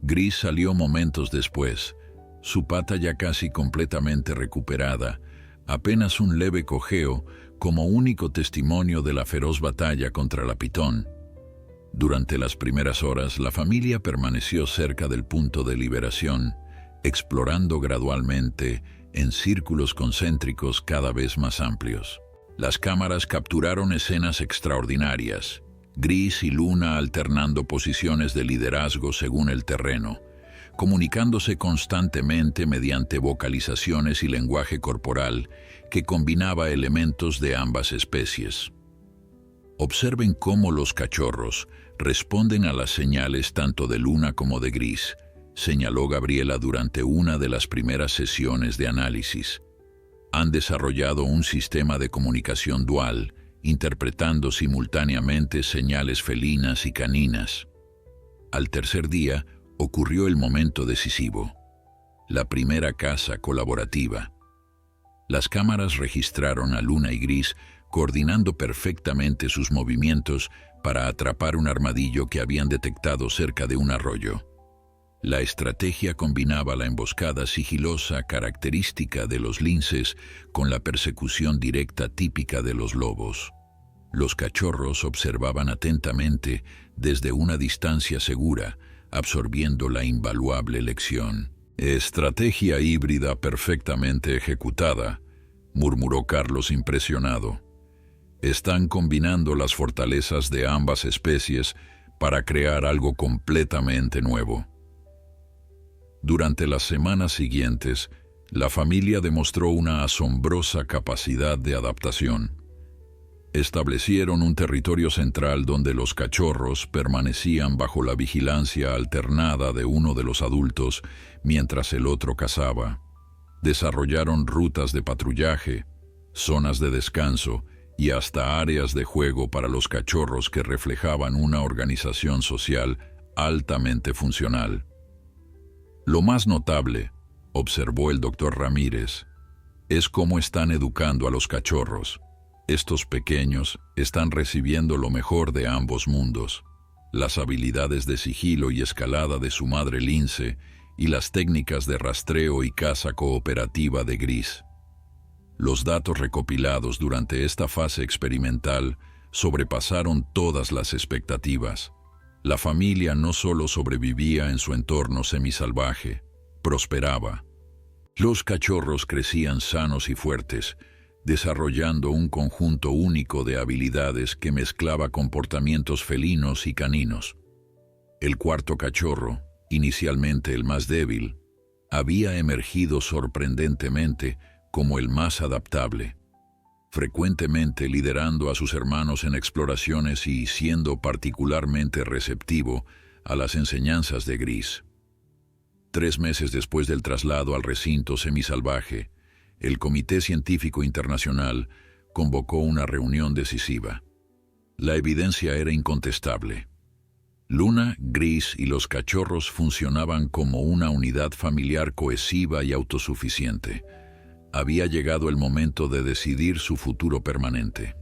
Gris salió momentos después, su pata ya casi completamente recuperada, apenas un leve cojeo como único testimonio de la feroz batalla contra la pitón. Durante las primeras horas, la familia permaneció cerca del punto de liberación, explorando gradualmente en círculos concéntricos cada vez más amplios. Las cámaras capturaron escenas extraordinarias, Gris y Luna alternando posiciones de liderazgo según el terreno, comunicándose constantemente mediante vocalizaciones y lenguaje corporal que combinaba elementos de ambas especies. Observen cómo los cachorros responden a las señales tanto de Luna como de Gris, señaló Gabriela durante una de las primeras sesiones de análisis. Han desarrollado un sistema de comunicación dual, interpretando simultáneamente señales felinas y caninas. Al tercer día, ocurrió el momento decisivo, la primera caza colaborativa. Las cámaras registraron a Luna y Gris coordinando perfectamente sus movimientos para atrapar un armadillo que habían detectado cerca de un arroyo. La estrategia combinaba la emboscada sigilosa característica de los linces con la persecución directa típica de los lobos. Los cachorros observaban atentamente desde una distancia segura, absorbiendo la invaluable lección. «Estrategia híbrida perfectamente ejecutada», murmuró Carlos impresionado. «Están combinando las fortalezas de ambas especies para crear algo completamente nuevo». Durante las semanas siguientes, la familia demostró una asombrosa capacidad de adaptación. Establecieron un territorio central donde los cachorros permanecían bajo la vigilancia alternada de uno de los adultos mientras el otro cazaba. Desarrollaron rutas de patrullaje, zonas de descanso y hasta áreas de juego para los cachorros que reflejaban una organización social altamente funcional. Lo más notable, observó el doctor Ramírez, es cómo están educando a los cachorros. Estos pequeños están recibiendo lo mejor de ambos mundos, las habilidades de sigilo y escalada de su madre lince y las técnicas de rastreo y caza cooperativa de Gris. Los datos recopilados durante esta fase experimental sobrepasaron todas las expectativas. La familia no solo sobrevivía en su entorno semisalvaje, prosperaba. Los cachorros crecían sanos y fuertes, desarrollando un conjunto único de habilidades que mezclaba comportamientos felinos y caninos. El cuarto cachorro, inicialmente el más débil, había emergido sorprendentemente como el más adaptable, frecuentemente liderando a sus hermanos en exploraciones y siendo particularmente receptivo a las enseñanzas de Gris. 3 meses después del traslado al recinto semisalvaje, el Comité Científico Internacional convocó una reunión decisiva. La evidencia era incontestable. Luna, Gris y los cachorros funcionaban como una unidad familiar cohesiva y autosuficiente. Había llegado el momento de decidir su futuro permanente.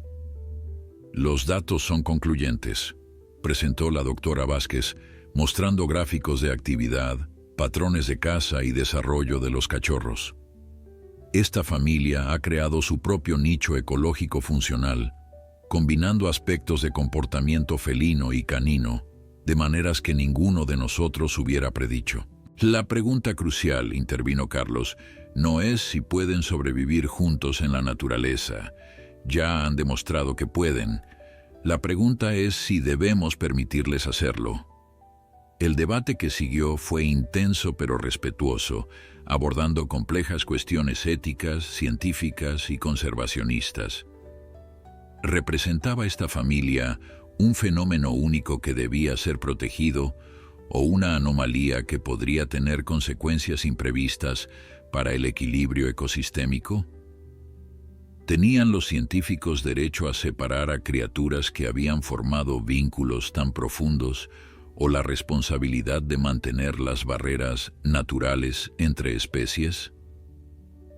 Los datos son concluyentes, presentó la doctora Vázquez, mostrando gráficos de actividad, patrones de caza y desarrollo de los cachorros. Esta familia ha creado su propio nicho ecológico funcional, combinando aspectos de comportamiento felino y canino, de maneras que ninguno de nosotros hubiera predicho. La pregunta crucial, intervino Carlos, no es si pueden sobrevivir juntos en la naturaleza, Ya han demostrado que pueden. La pregunta es si debemos permitirles hacerlo. El debate que siguió fue intenso pero respetuoso, abordando complejas cuestiones éticas, científicas y conservacionistas. ¿Representaba esta familia un fenómeno único que debía ser protegido o una anomalía que podría tener consecuencias imprevistas para el equilibrio ecosistémico? ¿Tenían los científicos derecho a separar a criaturas que habían formado vínculos tan profundos o la responsabilidad de mantener las barreras naturales entre especies?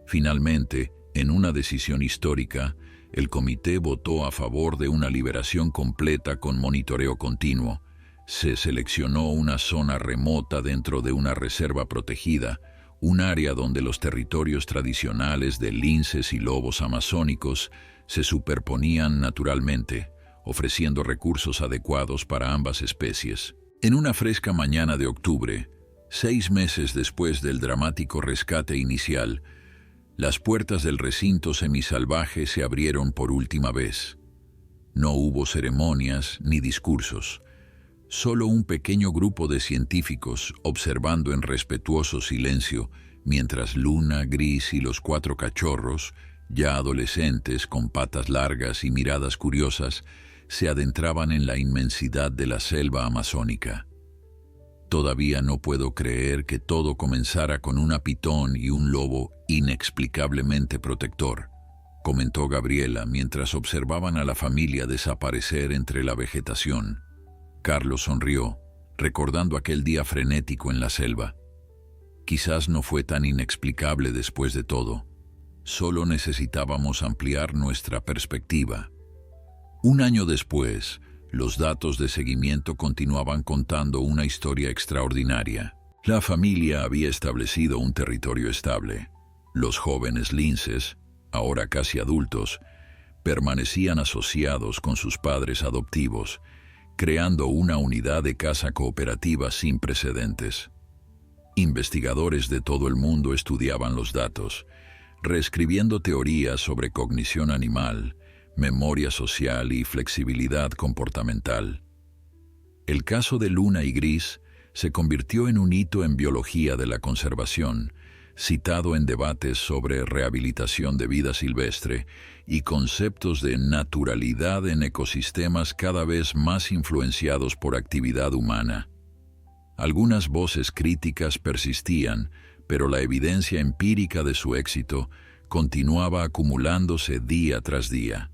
Finalmente, en una decisión histórica, el comité votó a favor de una liberación completa con monitoreo continuo. Se seleccionó una zona remota dentro de una reserva protegida, un área donde los territorios tradicionales de linces y lobos amazónicos se superponían naturalmente, ofreciendo recursos adecuados para ambas especies. En una fresca mañana de octubre, 6 meses después del dramático rescate inicial, las puertas del recinto semisalvaje se abrieron por última vez. No hubo ceremonias ni discursos. Solo un pequeño grupo de científicos observando en respetuoso silencio mientras Luna, Gris y los 4 cachorros, ya adolescentes con patas largas y miradas curiosas, se adentraban en la inmensidad de la selva amazónica. Todavía no puedo creer que todo comenzara con una pitón y un lobo inexplicablemente protector, comentó Gabriela mientras observaban a la familia desaparecer entre la vegetación. Carlos sonrió, recordando aquel día frenético en la selva. Quizás no fue tan inexplicable después de todo. Solo necesitábamos ampliar nuestra perspectiva. Un año después, los datos de seguimiento continuaban contando una historia extraordinaria. La familia había establecido un territorio estable. Los jóvenes linces, ahora casi adultos, permanecían asociados con sus padres adoptivos, creando una unidad de caza cooperativa sin precedentes. Investigadores de todo el mundo estudiaban los datos, reescribiendo teorías sobre cognición animal, memoria social y flexibilidad comportamental. El caso de Luna y Gris se convirtió en un hito en biología de la conservación, citado en debates sobre rehabilitación de vida silvestre y conceptos de naturalidad en ecosistemas cada vez más influenciados por actividad humana. Algunas voces críticas persistían, pero la evidencia empírica de su éxito continuaba acumulándose día tras día.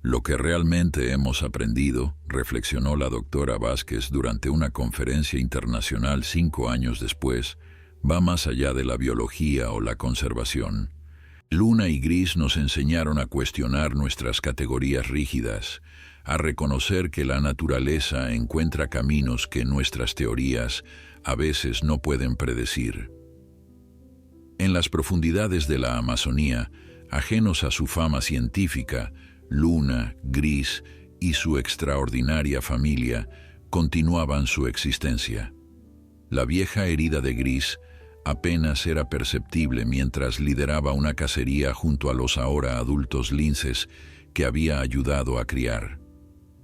Lo que realmente hemos aprendido, reflexionó la doctora Vázquez durante una conferencia internacional 5 años después, va más allá de la biología o la conservación. Luna y Gris nos enseñaron a cuestionar nuestras categorías rígidas, a reconocer que la naturaleza encuentra caminos que nuestras teorías a veces no pueden predecir. En las profundidades de la Amazonía, ajenos a su fama científica, Luna, Gris y su extraordinaria familia continuaban su existencia. La vieja herida de Gris apenas era perceptible mientras lideraba una cacería junto a los ahora adultos linces que había ayudado a criar.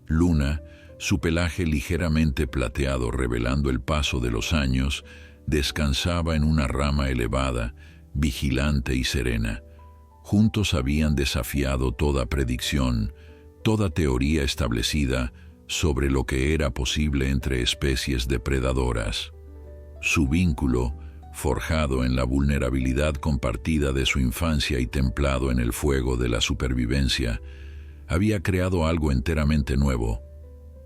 Luna, su pelaje ligeramente plateado revelando el paso de los años, descansaba en una rama elevada, vigilante y serena. Juntos habían desafiado toda predicción, toda teoría establecida sobre lo que era posible entre especies depredadoras. Su vínculo, forjado en la vulnerabilidad compartida de su infancia y templado en el fuego de la supervivencia, había creado algo enteramente nuevo,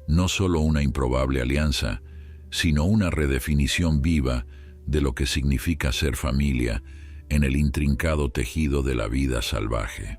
no solo una improbable alianza, sino una redefinición viva de lo que significa ser familia en el intrincado tejido de la vida salvaje.